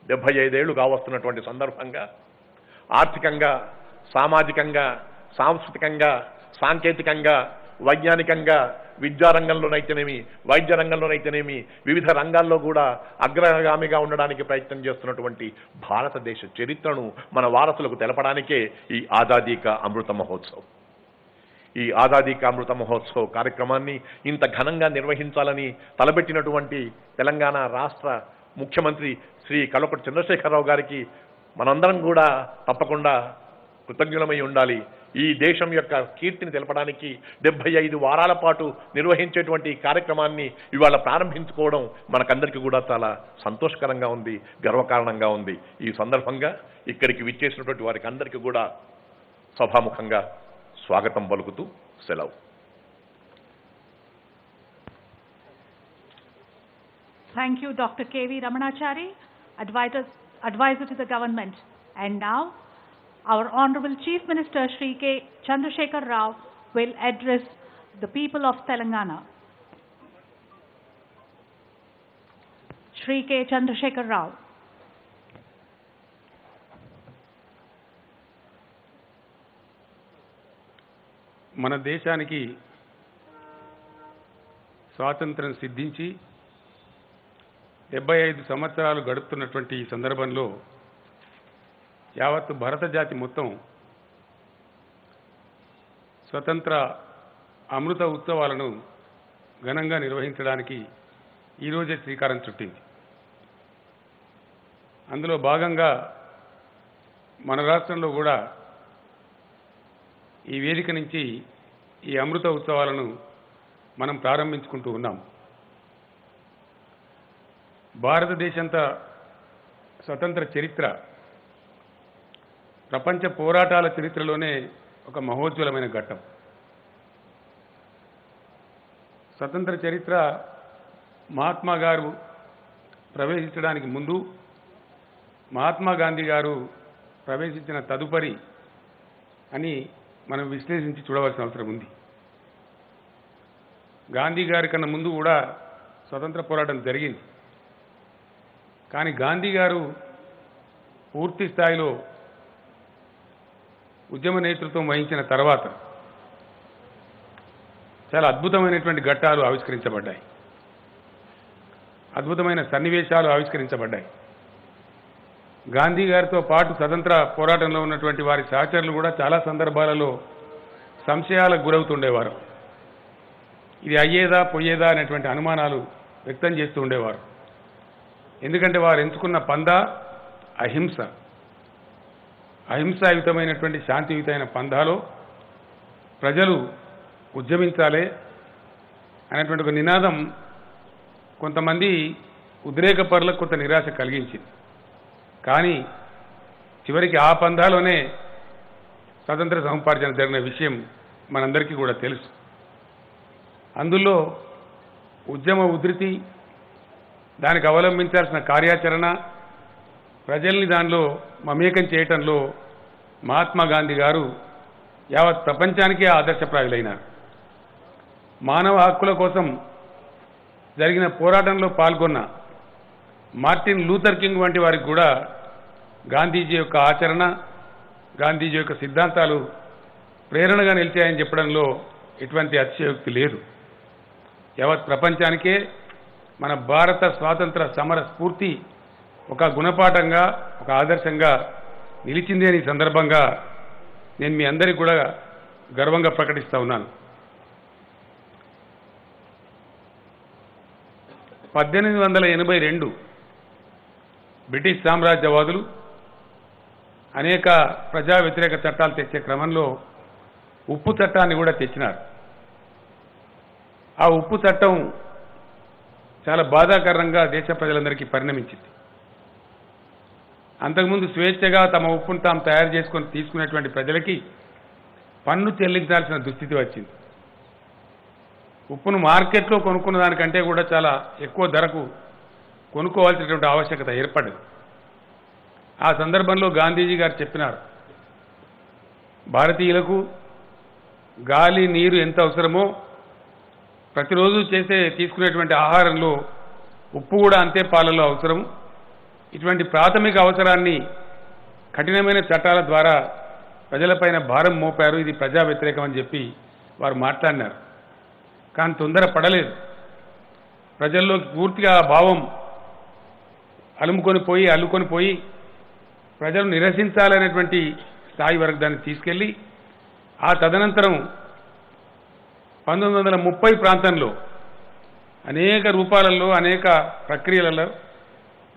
75 ఏళ్లు కావస్తున్నటువంటి సందర్భంగా ఆర్థికంగా, సామాజికంగా, సాంస్కృతికంగా, సాంకేతికంగా, వైజ్ఞానికంగా, విద్యారంగంలోనైతేనేమి, వైద్య రంగంలోనైతేనేమి, వివిధ రంగాల్లో కూడా అగ్రగామిగా ఉండడానికి ప్రయత్నం చేస్తున్నటువంటి భారతదేశ చరిత్రను మన వారసులకు తెలపడానికే ఈ ఆజాదీ కా అమృత మహోత్సవ్. ఈ ఆజాదీ కా అమృత మహోత్సవ్ కార్యక్రమాన్ని ఇంత ఘనంగా నిర్వహించాలని తలపెట్టినటువంటి తెలంగాణ రాష్ట్ర ముఖ్యమంత్రి శ్రీ కల్వకుంట్ల చంద్రశేఖరరావు గారికి మనందరం కూడా తప్పకుండా కృతజ్ఞులమై ఉండాలి. ఈ దేశం యొక్క కీర్తిని తెలపడానికి 75 వారాల పాటు నిర్వహించేటువంటి కార్యక్రమాన్ని ఇవాళ ప్రారంభించుకోవడం మనకందరికీ కూడా చాలా సంతోషకరంగా ఉంది, గర్వకారణంగా ఉంది. ఈ సందర్భంగా ఇక్కడికి విచ్చేసినటువంటి వారికి అందరికీ కూడా సభాముఖంగా స్వాగతం పలుకుతూ సెలవు. Thank you, Dr. K.V. Ramanachari, advisor to the government. And now, our Honorable Chief Minister Shri K. Chandrasekhar Rao will address the people of Telangana. Shri K. Chandrasekhar Rao. మన దేశానికి స్వాతంత్రం సిద్ధించి 75 సంవత్సరాలు గడుపుతున్నటువంటి ఈ సందర్భంలో యావత్తు భారత జాతి మొత్తం స్వతంత్ర అమృత ఉత్సవాలను ఘనంగా నిర్వహించడానికి ఈరోజే శ్రీకారం చుట్టింది. అందులో భాగంగా మన రాష్ట్రంలో కూడా ఈ వేదిక నుంచి ఈ అమృత ఉత్సవాలను మనం ప్రారంభించుకుంటూ ఉన్నాం. భారతదేశంత స్వతంత్ర చరిత్ర ప్రపంచ పోరాటాల చరిత్రలోనే ఒక మహోజ్వలమైన ఘట్టం. స్వతంత్ర చరిత్ర మహాత్మా గారు ప్రవేశించడానికి ముందు, మహాత్మా గాంధీ గారు ప్రవేశించిన తదుపరి అని మనం విశ్లేషించి చూడవలసిన అవసరం ఉంది. గాంధీ గారి కన్నా ముందు కూడా స్వతంత్ర పోరాటం జరిగింది. కానీ గాంధీ గారు పూర్తి స్థాయిలో ఉద్యమ నేతృత్వం వహించిన తర్వాత చాలా అద్భుతమైనటువంటి ఘట్టాలు ఆవిష్కరించబడ్డాయి, అద్భుతమైన సన్నివేశాలు ఆవిష్కరించబడ్డాయి. గాంధీ గారితో పాటు స్వతంత్ర పోరాటంలో ఉన్నటువంటి వారి సహచరులు కూడా చాలా సందర్భాలలో సంశయాలకు గురవుతుండేవారు. ఇది అయ్యేదా పోయేదా అనేటువంటి అనుమానాలు వ్యక్తం చేస్తూ ఉండేవారు. ఎందుకంటే వారు ఎంచుకున్న పందా అహింస, అహింసాయుతమైనటువంటి శాంతియుతమైన పందాలో ప్రజలు ఉద్యమించాలి అనేటువంటి ఒక నినాదం కొంతమంది ఉద్రేకపరులకు కొంత నిరాశ కలిగించింది. కానీ చివరికి ఆ పందాలోనే స్వతంత్ర సముపార్జన జరిగిన విషయం మనందరికీ కూడా తెలుసు. అందులో ఉద్యమ ఉధృతి, దానికి అవలంబించాల్సిన కార్యాచరణ, ప్రజల్ని దానిలో మమేకం చేయటంలో మహాత్మా గాంధీ గారు యావత్ ప్రపంచానికే ఆదర్శప్రాయులైనారు. మానవ హక్కుల కోసం జరిగిన పోరాటంలో పాల్గొన్న మార్టిన్ లూథర్ కింగ్ వంటి వారికి కూడా గాంధీజీ యొక్క ఆచరణ, గాంధీజీ యొక్క సిద్ధాంతాలు ప్రేరణగా నిలిచాయని చెప్పడంలో ఎటువంటి అతిశయోక్తి లేదు. యావత్ ప్రపంచానికే మన భారత స్వాతంత్ర సమర స్ఫూర్తి ఒక గుణపాఠంగా, ఒక ఆదర్శంగా నిలిచింది అని సందర్భంగా నేను మీ అందరికీ కూడా గర్వంగా ప్రకటిస్తా ఉన్నాను. 1882 బ్రిటిష్ సామ్రాజ్యవాదులు అనేక ప్రజా వ్యతిరేక చట్టాలు తెచ్చే క్రమంలో ఉప్పు చట్టాన్ని కూడా తెచ్చినారు. ఆ ఉప్పు చట్టం చాలా బాధాకరంగా దేశ ప్రజలందరికీ పరిణమించింది. అంతకుముందు స్వేచ్ఛగా తమ ఉప్పును తాము తయారు చేసుకొని తీసుకునేటువంటి ప్రజలకి పన్ను చెల్లించాల్సిన దుస్థితి వచ్చింది. ఉప్పును మార్కెట్లో కొనుక్కున్న దానికంటే కూడా చాలా ఎక్కువ ధరకు కొనుక్కోవాల్సినటువంటి ఆవశ్యకత ఏర్పడింది. ఆ సందర్భంలో గాంధీజీ గారు చెప్పినారు, భారతీయులకు గాలి నీరు ఎంత అవసరమో ప్రతిరోజు తీసుకునేటువంటి ఆహారంలో ఉప్పు కూడా అంతే పాలలో అవసరం. ఇటువంటి ప్రాథమిక అవసరాన్ని కఠినమైన చట్టాల ద్వారా ప్రజలపైన భారం మోపారు. ఇది ప్రజా వ్యతిరేకం అని చెప్పి వారు మాట్లాడినారు. కానీ తొందర పడలేదు. ప్రజల్లోకి పూర్తిగా ఆ భావం అల్లుకొని పోయి ప్రజలు నిరసించాలనేటువంటి స్థాయి వరకు దాన్ని తీసుకెళ్లి ఆ తదనంతరం 1930 ప్రాంతంలో అనేక రూపాలలో అనేక ప్రక్రియలలో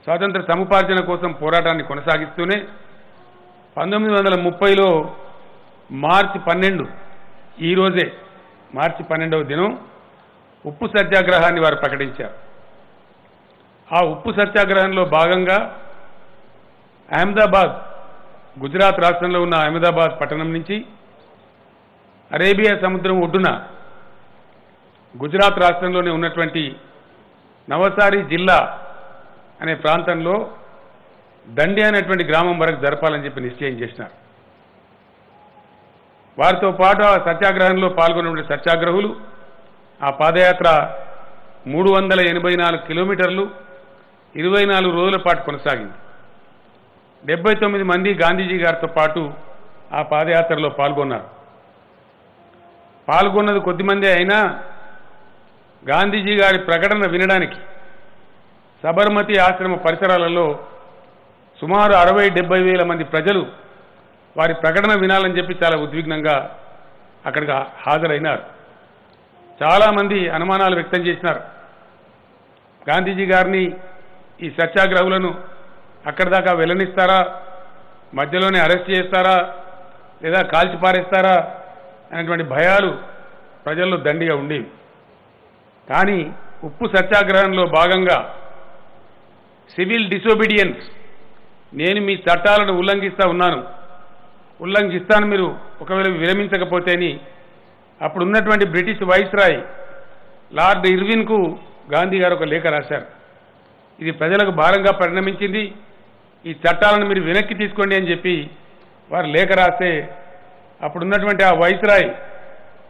స్వాతంత్ర సముపార్జన కోసం పోరాటాన్ని కొనసాగిస్తూనే 1930లో మార్చి 12 ఈరోజే మార్చి 12వ దినం ఉప్పు సత్యాగ్రహాన్ని వారు ప్రకటించారు. ఆ ఉప్పు సత్యాగ్రహంలో భాగంగా అహ్మదాబాద్, గుజరాత్ రాష్ట్రంలో ఉన్న అహ్మదాబాద్ పట్టణం నుంచి అరేబియా సముద్రం ఒడ్డున గుజరాత్ రాష్ట్రంలోనే ఉన్నటువంటి నవసారి జిల్లా అనే ప్రాంతంలో దండి అనేటువంటి గ్రామం వరకు జరపాలని చెప్పి నిశ్చయం చేసినారు. వారితో పాటు ఆ సత్యాగ్రహంలో పాల్గొన్న సత్యాగ్రహులు ఆ పాదయాత్ర 384 కిలోమీటర్లు 24 రోజుల పాటు కొనసాగింది. 79 మంది గాంధీజీ గారితో పాటు ఆ పాదయాత్రలో పాల్గొన్నారు. పాల్గొన్నది కొద్దిమంది అయినా గాంధీజీ గారి ప్రకటన వినడానికి సబర్మతి ఆశ్రమ పరిసరాలలో సుమారు 60-70 వేల మంది ప్రజలు వారి ప్రకటన వినాలని చెప్పి చాలా ఉద్విగ్నంగా అక్కడికి హాజరైనారు. చాలామంది అనుమానాలు వ్యక్తం చేసినారు. గాంధీజీ గారిని ఈ సత్యాగ్రహులను అక్కడి దాకా వెళ్ళనిస్తారా, మధ్యలోనే అరెస్ట్ చేస్తారా, లేదా కాల్చి పారేస్తారా అనేటువంటి భయాలు ప్రజల్లో దండిగా ఉండేవి. కానీ ఉప్పు సత్యాగ్రహంలో భాగంగా సివిల్ డిసోబీడియన్స్, నేను మీ చట్టాలను ఉల్లంఘిస్తాను మీరు ఒకవేళ విరమించకపోతేని అప్పుడున్నటువంటి బ్రిటిష్ వైస్రాయ్ లార్డ్ ఇర్విన్కు గాంధీ గారు ఒక లేఖ రాశారు. ఇది ప్రజలకు భారంగా పరిణమించింది, ఈ చట్టాలను మీరు వెనక్కి తీసుకోండి అని చెప్పి వారు లేఖ రాస్తే అప్పుడున్నటువంటి ఆ వైస్రాయ్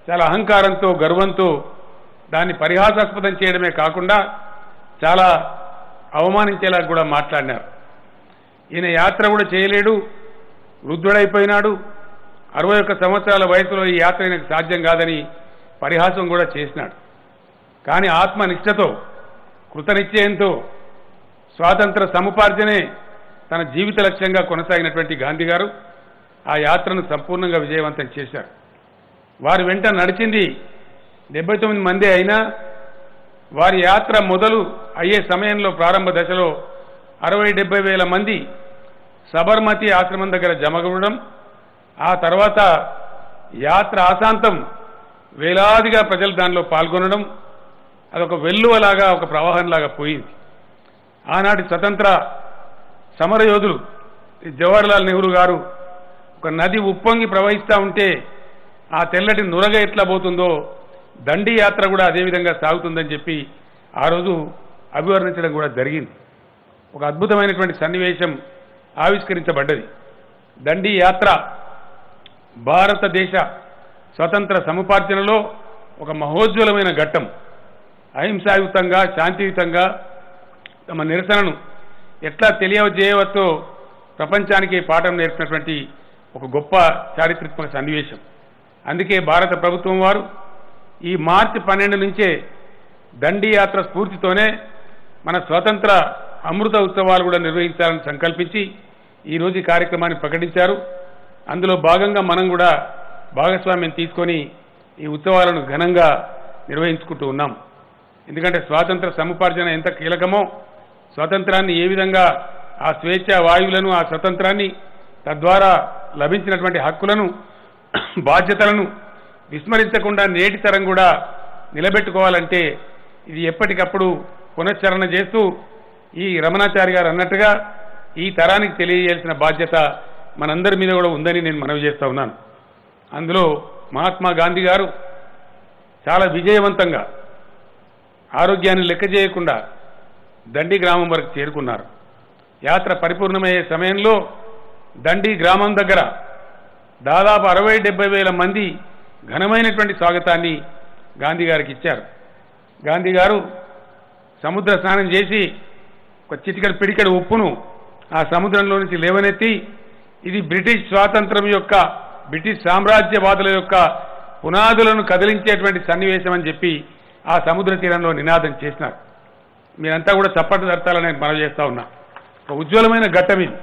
చాలా అహంకారంతో గర్వంతో దాన్ని పరిహాసాస్పదం చేయడమే కాకుండా చాలా అవమానించేలా కూడా మాట్లాడినారు. ఈయన యాత్ర కూడా చేయలేడు, వృద్ధుడైపోయినాడు, 61 సంవత్సరాల వయసులో ఈ యాత్ర ఆయనకు సాధ్యం కాదని పరిహాసం కూడా చేసినాడు. కానీ ఆత్మనిష్టతో కృతనిశ్చయంతో స్వాతంత్ర సముపార్జనే తన జీవిత లక్ష్యంగా కొనసాగినటువంటి గాంధీ గారు ఆ యాత్రను సంపూర్ణంగా విజయవంతం చేశారు. వారి వెంట నడిచింది 79 మంది అయినా వారి యాత్ర మొదలు అయ్యే సమయంలో ప్రారంభ దశలో 60-70 వేల మంది సబర్మతి ఆశ్రమం దగ్గర జమగూడడం, ఆ తర్వాత యాత్ర ఆశాంతం వేలాదిగా ప్రజలు దానిలో పాల్గొనడం, అదొక వెల్లువలాగా ఒక ప్రవాహంలాగా పోయింది. ఆనాటి స్వతంత్ర సమరయోధులు జవహర్లాల్ నెహ్రూ గారు ఒక నది ఉప్పొంగి ప్రవహిస్తూ ఉంటే ఆ తెల్లటి నురగ ఎట్లా పోతుందో దండి యాత్ర కూడా అదేవిధంగా సాగుతుందని చెప్పి ఆ రోజు అభివర్ణించడం కూడా జరిగింది. ఒక అద్భుతమైనటువంటి సన్నివేశం ఆవిష్కరించబడ్డది. దండి యాత్ర భారతదేశ స్వతంత్ర సముపార్జనలో ఒక మహోజ్వలమైన ఘట్టం. అహింసాయుతంగా శాంతియుతంగా తమ నిరసనను ఎట్లా తెలియజేయవచ్చో ప్రపంచానికి పాఠం నేర్పినటువంటి ఒక గొప్ప చారిత్రాత్మక సన్నివేశం. అందుకే భారత ప్రభుత్వం వారు ఈ మార్చి 12 నుంచే దండి యాత్ర స్ఫూర్తితోనే మన స్వాతంత్ర అమృత ఉత్సవాలు కూడా నిర్వహించాలని సంకల్పించి ఈరోజు ఈ కార్యక్రమాన్ని ప్రకటించారు. అందులో భాగంగా మనం కూడా భాగస్వామ్యం తీసుకొని ఈ ఉత్సవాలను ఘనంగా నిర్వహించుకుంటూ ఉన్నాం. ఎందుకంటే స్వాతంత్ర సముపార్జన ఎంత కీలకమో, స్వాతంత్రాన్ని ఏ విధంగా ఆ స్వేచ్ఛ వాయువులను, ఆ స్వతంత్రాన్ని, తద్వారా లభించినటువంటి హక్కులను, బాధ్యతలను విస్మరించకుండా నేటి తరం కూడా నిలబెట్టుకోవాలంటే ఇది ఎప్పటికప్పుడు పునశ్చరణ చేస్తూ ఈ రమణాచారి గారు అన్నట్టుగా ఈ తరానికి తెలియజేయాల్సిన బాధ్యత మనందరి మీద కూడా ఉందని నేను మనవి చేస్తా ఉన్నాను. అందులో మహాత్మా గాంధీ గారు చాలా విజయవంతంగా ఆరోగ్యాన్ని లెక్క చేయకుండా దండి గ్రామం వరకు చేరుకున్నారు. యాత్ర పరిపూర్ణమయ్యే సమయంలో దండి గ్రామం దగ్గర దాదాపు 60-70 వేల మంది ఘనమైనటువంటి స్వాగతాన్ని గాంధీ గారికి ఇచ్చారు. గాంధీ గారు సముద్ర స్నానం చేసి ఒక చిటికెడు పిడికెడు ఉప్పును ఆ సముద్రంలో నుంచి లేవనెత్తి ఇది బ్రిటిష్ స్వాతంత్రం యొక్క బ్రిటిష్ సామ్రాజ్యవాదుల యొక్క పునాదులను కదిలించేటువంటి సన్నివేశం అని చెప్పి ఆ సముద్ర తీరంలో నినాదం చేసినారు. మీరంతా కూడా చప్పట్లు తడతాలని నేను మనవి చేస్తా ఉన్నా. ఒక ఉజ్వలమైన ఘట్టం ఇది.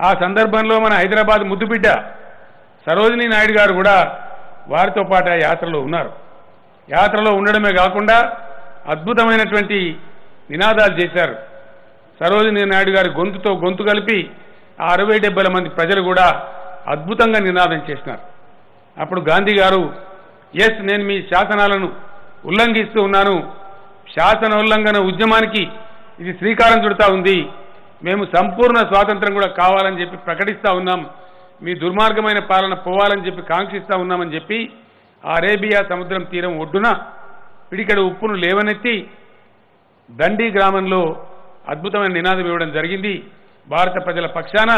ఆ సందర్భంలో మన హైదరాబాద్ ముద్దుబిడ్డ సరోజినీ నాయుడు గారు కూడా వారితో పాటు ఆ యాత్రలో ఉన్నారు. యాత్రలో ఉండడమే కాకుండా అద్భుతమైనటువంటి నినాదాలు చేశారు. సరోజినీ నాయుడు గారి గొంతుతో గొంతు కలిపి ఆ 60-70 మంది ప్రజలు కూడా అద్భుతంగా నినాదం చేసినారు. అప్పుడు గాంధీ గారు ఎస్ నేను మీ శాసనాలను ఉల్లంఘిస్తూ ఉన్నాను, శాసన ఉల్లంఘన ఉద్యమానికి ఇది శ్రీకారం చుడతా ఉంది, మేము సంపూర్ణ స్వాతంత్రం కూడా కావాలని చెప్పి ప్రకటిస్తూ ఉన్నాం, మీ దుర్మార్గమైన పాలన పోవాలని చెప్పి కాంక్షిస్తూ ఉన్నామని చెప్పి అరేబియా సముద్రం తీరం ఒడ్డున పిడికెడు ఉప్పును లేవనెత్తి దండి గ్రామంలో అద్భుతమైన నినాదం ఇవ్వడం జరిగింది. భారత ప్రజల పక్షాన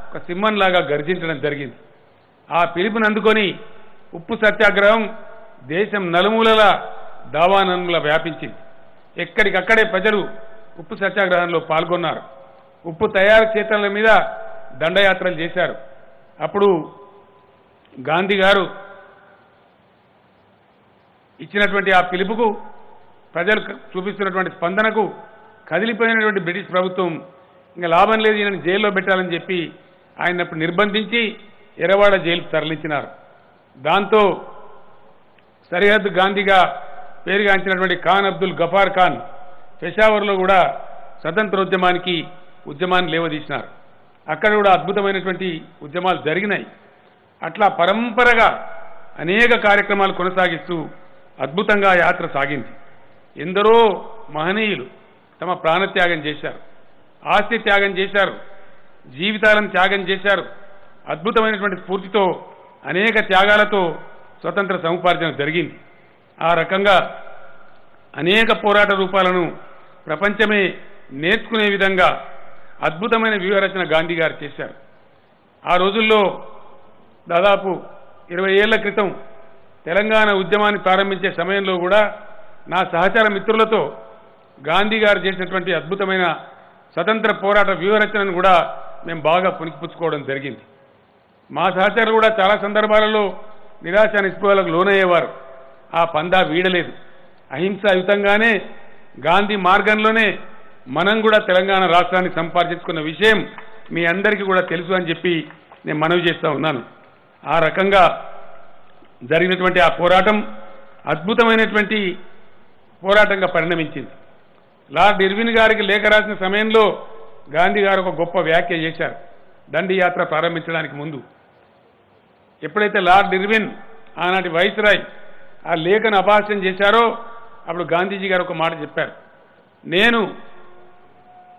ఒక సింహంలాగా గర్జించడం జరిగింది. ఆ పిలుపుని అందుకొని ఉప్పు సత్యాగ్రహం దేశం నలుమూలల దావానముల వ్యాపించింది. ఎక్కడికక్కడే ప్రజలు ఉప్పు సత్యాగ్రహంలో పాల్గొన్నారు. ఉప్పు తయారు క్షేత్రాల మీద దండయాత్రలు చేశారు. అప్పుడు గాంధీ గారు ఇచ్చినటువంటి ఆ పిలుపుకు ప్రజలు చూపిస్తున్నటువంటి స్పందనకు కదిలిపోయినటువంటి బ్రిటిష్ ప్రభుత్వం ఇంకా లాభం లేదు, ఈయనను జైల్లో పెట్టాలని చెప్పి ఆయనప్పుడు నిర్బంధించి ఎర్రవాడ జైలుకు తరలించినారు. దాంతో సరిహద్దు గాంధీగా పేరుగాంచినటువంటి ఖాన్ అబ్దుల్ గఫార్ ఖాన్ పెషావర్లో కూడా ఉద్యమాన్ని లేవదీసినారు. అక్కడ కూడా అద్భుతమైనటువంటి ఉద్యమాలు జరిగినాయి. అట్లా పరంపరగా అనేక కార్యక్రమాలు కొనసాగిస్తూ అద్భుతంగా యాత్ర సాగింది. ఎందరో మహనీయులు తమ ప్రాణత్యాగం చేశారు, ఆస్తి త్యాగం చేశారు, జీవితాలను త్యాగం చేశారు. అద్భుతమైనటువంటి స్ఫూర్తితో అనేక త్యాగాలతో స్వతంత్ర సముపార్జన జరిగింది. ఆ రకంగా అనేక పోరాట రూపాలను ప్రపంచమే నేర్చుకునే విధంగా అద్భుతమైన వ్యూహరచన గాంధీ గారు చేశారు. ఆ రోజుల్లో దాదాపు 20 ఏళ్ల క్రితం తెలంగాణ ఉద్యమాన్ని ప్రారంభించే సమయంలో కూడా నా సహచర మిత్రులతో గాంధీ గారు చేసినటువంటి అద్భుతమైన స్వతంత్ర పోరాట వ్యూహరచనను కూడా మేము బాగా పుణికిపుచ్చుకోవడం జరిగింది. మా సహచరులు కూడా చాలా సందర్భాలలో నిరాశ నిస్పృహలకు లోనయ్యేవారు. ఆ పందా వీడలేదు. అహింసాయుతంగానే గాంధీ మార్గంలోనే మనం కూడా తెలంగాణ రాష్ట్రాన్ని సంపాదించుకున్న విషయం మీ అందరికీ కూడా తెలుసు అని చెప్పి నేను మనవి చేస్తా ఉన్నాను. ఆ రకంగా జరిగినటువంటి ఆ పోరాటం అద్భుతమైనటువంటి పోరాటంగా పరిణమించింది. లార్డ్ ఇర్విన్ గారికి లేఖ రాసిన సమయంలో గాంధీ గారు ఒక గొప్ప వ్యాఖ్య చేశారు. దండి యాత్ర ప్రారంభించడానికి ముందు ఎప్పుడైతే లార్డ్ ఇర్విన్ ఆనాటి వైస్రాయ్ ఆ లేఖను అపహాస్యం చేశారో అప్పుడు గాంధీజీ గారు ఒక మాట చెప్పారు. నేను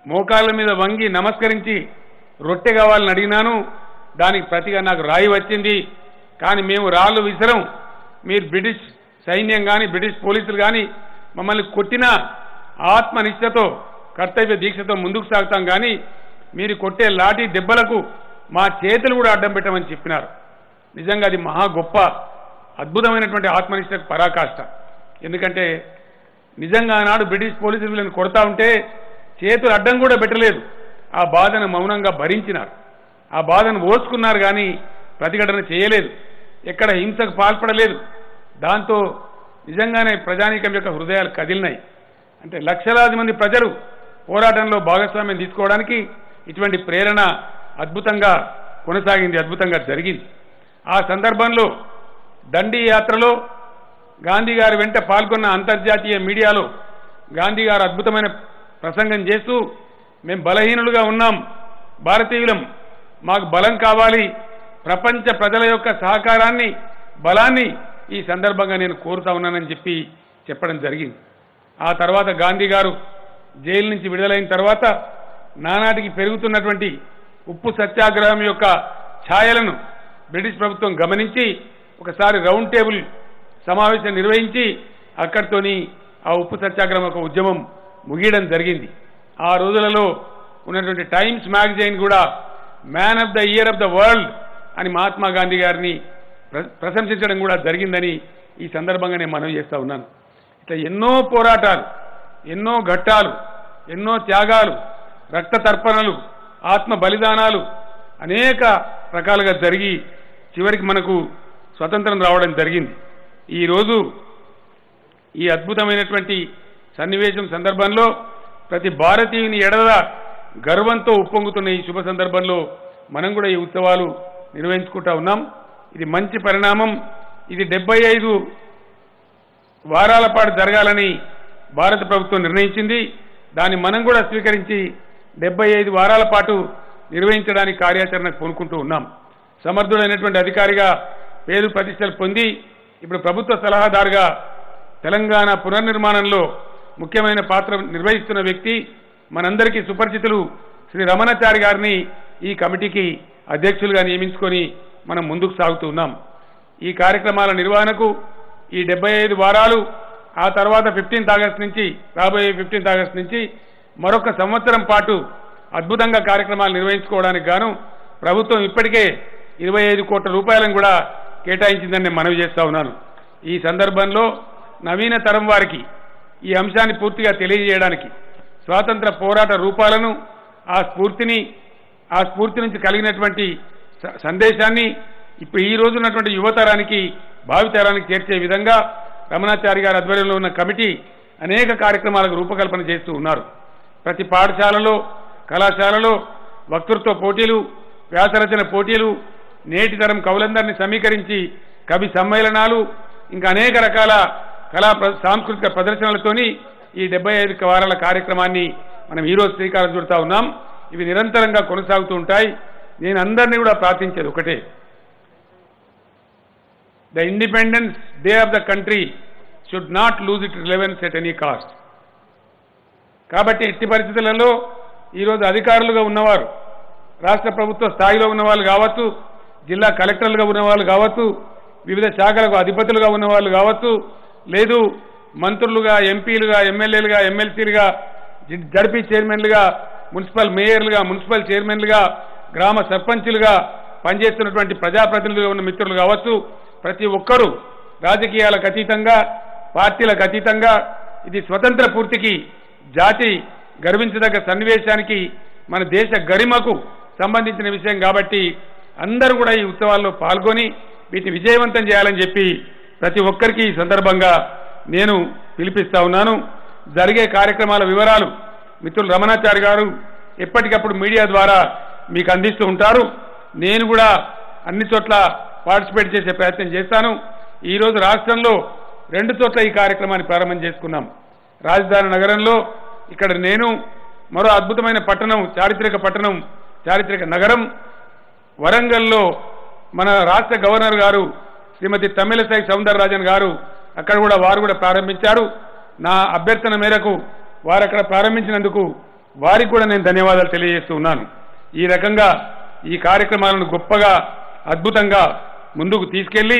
మోకాళ్ళ మీద వంగి నమస్కరించి రొట్టె కావాలని అడిగినాను, దానికి ప్రతిగా నాకు రాయి వచ్చింది, కానీ మేము రాళ్ళు విసరం, మీరు బ్రిటిష్ సైన్యం కానీ బ్రిటిష్ పోలీసులు కానీ మమ్మల్ని కొట్టిన ఆత్మనిష్టతో కర్తవ్య దీక్షతో ముందుకు సాగుతాం, కానీ మీరు కొట్టే లాఠీ దెబ్బలకు మా చేతులు కూడా అడ్డం పెట్టమని చెప్పినారు. నిజంగా అది మహా గొప్ప అద్భుతమైనటువంటి ఆత్మనిష్టకు పరాకాష్ట. ఎందుకంటే నిజంగా ఆనాడు బ్రిటిష్ పోలీసులు వీళ్ళని కొడతా ఉంటే చేతులు అడ్డం కూడా పెట్టలేదు. ఆ బాధను మౌనంగా భరించినారు, ఆ బాధను ఓర్చుకున్నారు, కానీ ప్రతిఘటన చేయలేదు, ఎక్కడ హింసకు పాల్పడలేదు. దాంతో నిజంగానే ప్రజానీకం యొక్క హృదయాలు కదిలినాయి. అంటే లక్షలాది మంది ప్రజలు పోరాటంలో భాగస్వామ్యం తీసుకోవడానికి ఇటువంటి ప్రేరణ అద్భుతంగా కొనసాగింది, అద్భుతంగా జరిగింది. ఆ సందర్భంలో దండి యాత్రలో గాంధీ గారి వెంట పాల్గొన్న అంతర్జాతీయ మీడియాలో గాంధీ గారు అద్భుతమైన ప్రసంగం చేస్తూ మేము బలహీనులుగా ఉన్నాం, భారతీయులం, మాకు బలం కావాలి, ప్రపంచ ప్రజల యొక్క సహకారాన్ని బలాన్ని ఈ సందర్భంగా నేను కోరుతా ఉన్నానని చెప్పి చెప్పడం జరిగింది. ఆ తర్వాత గాంధీ గారు జైలు నుంచి విడుదలైన తర్వాత నానాటికి పెరుగుతున్నటువంటి ఉప్పు సత్యాగ్రహం యొక్క ఛాయలను బ్రిటిష్ ప్రభుత్వం గమనించి ఒకసారి రౌండ్ టేబుల్ సమావేశం నిర్వహించి అక్కడితోని ఆ ఉప్పు సత్యాగ్రహం యొక్క ఉద్యమం ముగియడం జరిగింది. ఆ రోజులలో ఉన్నటువంటి టైమ్స్ మ్యాగజైన్ కూడా man of the year of the world అని మహాత్మా గాంధీ గారిని ప్రశంసించడం కూడా జరిగిందని ఈ సందర్భంగా నేను మనవి చేస్తా ఉన్నాను. ఇట్లా ఎన్నో పోరాటాలు, ఎన్నో ఘట్టాలు, ఎన్నో త్యాగాలు, రక్త తర్పణలు, ఆత్మ బలిదానాలు అనేక రకాలుగా జరిగి చివరికి మనకు స్వతంత్రం రావడం జరిగింది. ఈరోజు ఈ అద్భుతమైనటువంటి సన్నివేశం సందర్భంలో ప్రతి భారతీయుని ఎడల గర్వంతో ఉప్పొంగుతున్న ఈ శుభ సందర్భంలో మనం కూడా ఈ ఉత్సవాలు నిర్వహించుకుంటా ఉన్నాం. ఇది మంచి పరిణామం. ఇది 75 వారాల పాటు జరగాలని భారత ప్రభుత్వం నిర్ణయించింది. దాన్ని మనం కూడా స్వీకరించి 75 వారాల పాటు నిర్వహించడానికి కార్యాచరణకు పూనుకుంటూ ఉన్నాం. సమర్థుడైనటువంటి అధికారిగా పేరు ప్రతిష్టలు పొంది ఇప్పుడు ప్రభుత్వ సలహాదారుగా తెలంగాణ పునర్నిర్మాణంలో ముఖ్యమైన పాత్ర నిర్వహిస్తున్న వ్యక్తి మనందరికీ సుపరిచితులు శ్రీ రమణాచారి గారిని ఈ కమిటీకి అధ్యక్షులుగా నియమించుకొని మనం ముందుకు సాగుతూ ఉన్నాం. ఈ కార్యక్రమాల నిర్వహణకు ఈ 75 వారాలు, ఆ తర్వాత 15th ఆగస్టు నుంచి, రాబోయే 15th ఆగస్టు నుంచి మరొక సంవత్సరం పాటు అద్భుతంగా కార్యక్రమాలు నిర్వహించుకోవడానికి గాను ప్రభుత్వం ఇప్పటికే 25 కోట్ల రూపాయలను కూడా కేటాయించిందని నేను మనవి చేస్తా ఉన్నాను. ఈ సందర్భంలో నవీన తరం వారికి ఈ అంశాన్ని పూర్తిగా తెలియజేయడానికి స్వాతంత్ర పోరాట రూపాలను, ఆ స్ఫూర్తి నుంచి కలిగినటువంటి సందేశాన్ని ఇప్పుడు ఈ రోజు ఉన్నటువంటి యువతరానికి, భావితరానికి చేర్చే విధంగా రమణాచారి గారి ఆధ్వర్యంలో ఉన్న కమిటీ అనేక కార్యక్రమాలకు రూపకల్పన చేస్తూ ఉన్నారు. ప్రతి పాఠశాలలో, కళాశాలలో వక్తృత్వ పోటీలు, వ్యాసరచన పోటీలు, నేటి తరం కవులందరినీ సమీకరించి కవి సమ్మేళనాలు, ఇంకా అనేక రకాల సాంస్కృతిక ప్రదర్శనలతోని ఈ 75 వారాల కార్యక్రమాన్ని మనం ఈరోజు శ్రీకారం చుడతా ఉన్నాం. ఇవి నిరంతరంగా కొనసాగుతూ ఉంటాయి. నేను అందరినీ కూడా ప్రార్థించేది ఒకటే, the independence day of the country should not lose it relevance at any cost. కాబట్టి ఎట్టి పరిస్థితులలో ఈరోజు అధికారులుగా ఉన్నవారు, రాష్ట్ర ప్రభుత్వ స్థాయిలో ఉన్నవాళ్ళు కావచ్చు, జిల్లా కలెక్టర్లుగా ఉన్నవాళ్ళు కావచ్చు, వివిధ శాఖలకు అధిపతులుగా ఉన్నవాళ్ళు కావచ్చు, లేదు మంత్రులుగా, ఎంపీలుగా, ఎమ్మెల్యేలుగా, ఎమ్మెల్సీలుగా, జడ్పీ చైర్మన్లుగా, మున్సిపల్ మేయర్లుగా, మున్సిపల్ చైర్మన్లుగా, గ్రామ సర్పంచులుగా పనిచేస్తున్నటువంటి ప్రజాప్రతినిధులుగా ఉన్న మిత్రులు కావచ్చు, ప్రతి ఒక్కరూ రాజకీయాలకు అతీతంగా, పార్టీలకు అతీతంగా ఇది స్వతంత్ర పూర్తికి, జాతి గర్వించదగ్గ సన్నివేశానికి, మన దేశ గరిమకు సంబంధించిన విషయం కాబట్టి అందరూ కూడా ఈ ఉత్సవాల్లో పాల్గొని వీటిని విజయవంతం చేయాలని చెప్పి ప్రతి ఒక్కరికి ఈ సందర్భంగా నేను పిలిపిస్తా ఉన్నాను. జరిగే కార్యక్రమాల వివరాలు మిత్రులు రమణాచారి గారు ఎప్పటికప్పుడు మీడియా ద్వారా మీకు అందిస్తూ ఉంటారు. నేను కూడా అన్ని చోట్ల పార్టిసిపేట్ చేసే ప్రయత్నం చేస్తాను. ఈరోజు రాష్ట్రంలో 2 చోట్ల ఈ కార్యక్రమాన్ని ప్రారంభం చేసుకున్నాం. రాజధాని నగరంలో ఇక్కడ నేను, మరో అద్భుతమైన పట్టణం, చారిత్రక నగరం వరంగల్లో మన రాష్ట్ర గవర్నర్ గారు శ్రీమతి తమిళసై సౌందరరాజన్ గారు అక్కడ కూడా వారు కూడా ప్రారంభించారు. నా అభ్యర్థన మేరకు వారు అక్కడ ప్రారంభించినందుకు వారికి కూడా నేను ధన్యవాదాలు తెలియజేస్తూ ఉన్నాను. ఈ రకంగా ఈ కార్యక్రమాలను గొప్పగా, అద్భుతంగా ముందుకు తీసుకెళ్లి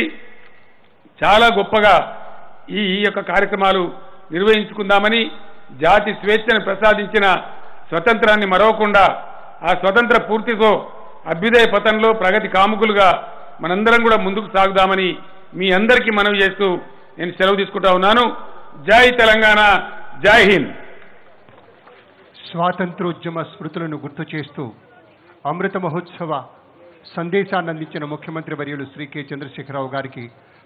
చాలా గొప్పగా ఈ యొక్క కార్యక్రమాలు నిర్వహించుకుందామని, జాతి స్వేచ్ఛను ప్రసాదించిన స్వతంత్రాన్ని మరవకుండా ఆ స్వతంత్ర పూర్తితో అభ్యుదయ పథంలో ప్రగతి కాముకులుగా మనందరం కూడా ముందుకు సాగుదామని మీ అందరికీ మనవి చేస్తూ నేను సెలవు తీసుకుంటా ఉన్నాను. జై తెలంగాణ, జై హింద్. స్వాతంత్రోద్యమ స్మృతులను గుర్తు చేస్తూ అమృత మహోత్సవ సందేశాన్ని అందించిన ముఖ్యమంత్రి వర్యులు శ్రీ కె చంద్రశేఖరరావు గారికి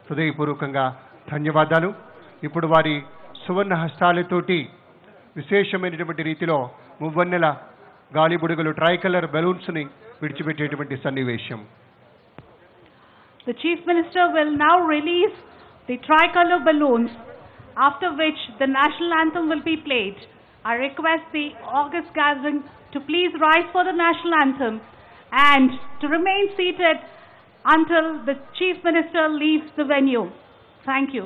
హృదయపూర్వకంగా ధన్యవాదాలు. ఇప్పుడు వారి సువర్ణ హస్తాలతోటి విశేషమైనటువంటి రీతిలో మువ్వన్నెల గాలిబుడుగలు, ట్రైకలర్ బెలూన్స్ని విడిచిపెట్టేటువంటి సన్నివేశం. The Chief Minister will now release the tricolor balloons, after which the national anthem will be played. I request the August gathering to please rise for the national anthem and to remain seated until the Chief Minister leaves the venue. Thank you.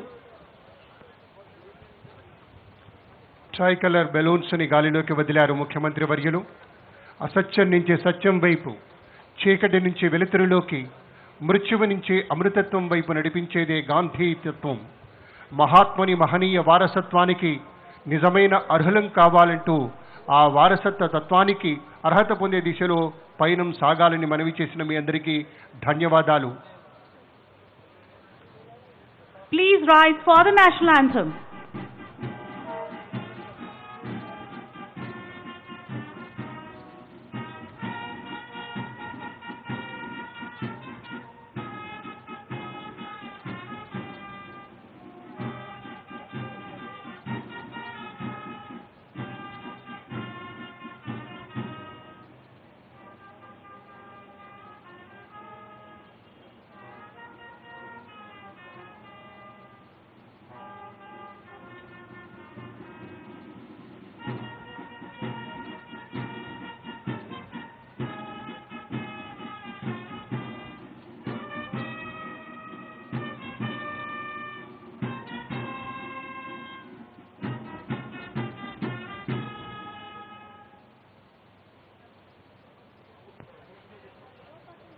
Tricolour బెలూన్స్ని గాలిలోకి వదిలారు ముఖ్యమంత్రి వర్యులు. అసత్యం నుంచి సత్యం వైపు, చీకటి నుంచి వెలుతురులోకి, మృత్యువు నుంచి అమృతత్వం వైపు నడిపించేదే గాంధీ తత్వం. మహాత్ముని మహనీయ వారసత్వానికి నిజమైన అర్హులం కావాలంటూ ఆ వారసత్వ తత్వానికి అర్హత పొందే దిశలో పయనం సాగాలని మనవి చేసిన మీ అందరికీ ధన్యవాదాలు. Please rise for the national anthem.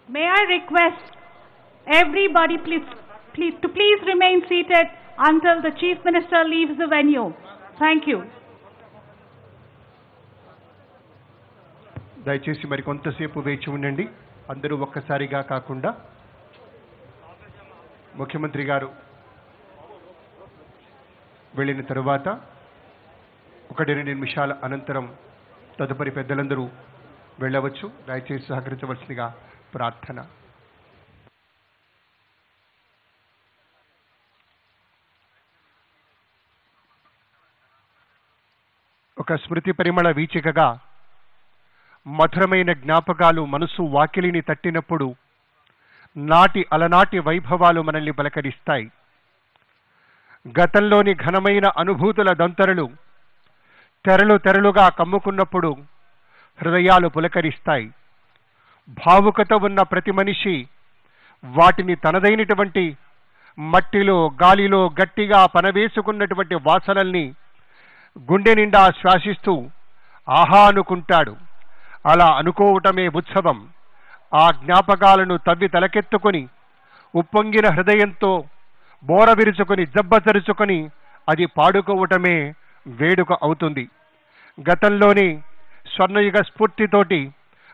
May I request everybody to please remain seated until the Chief Minister leaves the venue. Thank you. దయచేసి మరి కొంతసేపు వేచి ఉండండి. అందరూ ఒక్కసారిగా కాకుండా ముఖ్యమంత్రి గారు వెళ్ళిన తరువాత 1-2 నిమిషాల అనంతరం తదుపరి పెద్దలందరూ వెళ్ళవచ్చు. దయచేసి సహకరించవలసిందిగా ప్రార్థన. ఒక స్మృతి పరిమళ వీచికగా మధురమైన జ్ఞాపకాలు మనసు వాకిలిని తట్టినప్పుడు నాటి అలనాటి వైభవాలు మనల్ని పలకరిస్తాయి. గతంలోని ఘనమైన అనుభూతుల దంతరులు తెరలు తెరలుగా కమ్ముకున్నప్పుడు హృదయాలు పులకరిస్తాయి. భావుకత ఉన్న ప్రతి మనిషి వాటిని తనదైనటువంటి మట్టిలో గాలిలో గట్టిగా పనవేసుకున్నటువంటి వాసనల్ని గుండె నిండా శ్వాసిస్తూ ఆహా అనుకుంటాడు. అలా అనుకోవటమే ఉత్సవం. ఆ జ్ఞాపకాలను తవ్వి తలకెత్తుకొని ఉప్పొంగిన హృదయంతో బోర విరుచుకొని జబ్బతరుచుకొని అది పాడుకోవటమే వేడుక అవుతుంది. గతంలోని స్వర్ణయుగ స్ఫూర్తితోటి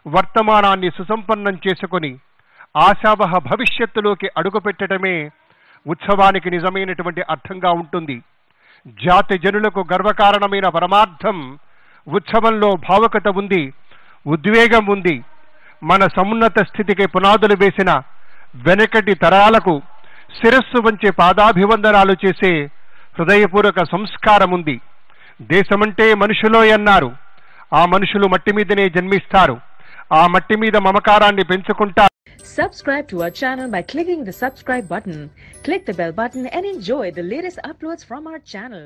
వర్తమానాన్ని సుసంపన్నం చేసుకొని ఆశావహ భవిష్యత్తులోకి అడుగుపెట్టడమే ఉత్సవానికి నిజమైనటువంటి అర్థంగా ఉంటుంది. జాతి జనులకు గర్వకారణమైన పరమార్థం ఉత్సవంలో భావుకత ఉంది, ఉద్వేగం ఉంది. మన సమున్నత స్థితికి పునాదులు వేసిన వెనకటి తరాలకు శిరస్సు వంచే పాదాభివందనాలు చేసే హృదయపూర్వక సంస్కారం ఉంది. దేశమంటే మనుషులో అన్నారు. ఆ మనుషులు మట్టి మీదనే జన్మిస్తారు. ఆ మట్టి మీద మమకారాన్ని పెంచుకుంటారు. Subscribe to our channel by clicking the subscribe button. Click the bell button and enjoy the latest uploads from our channel.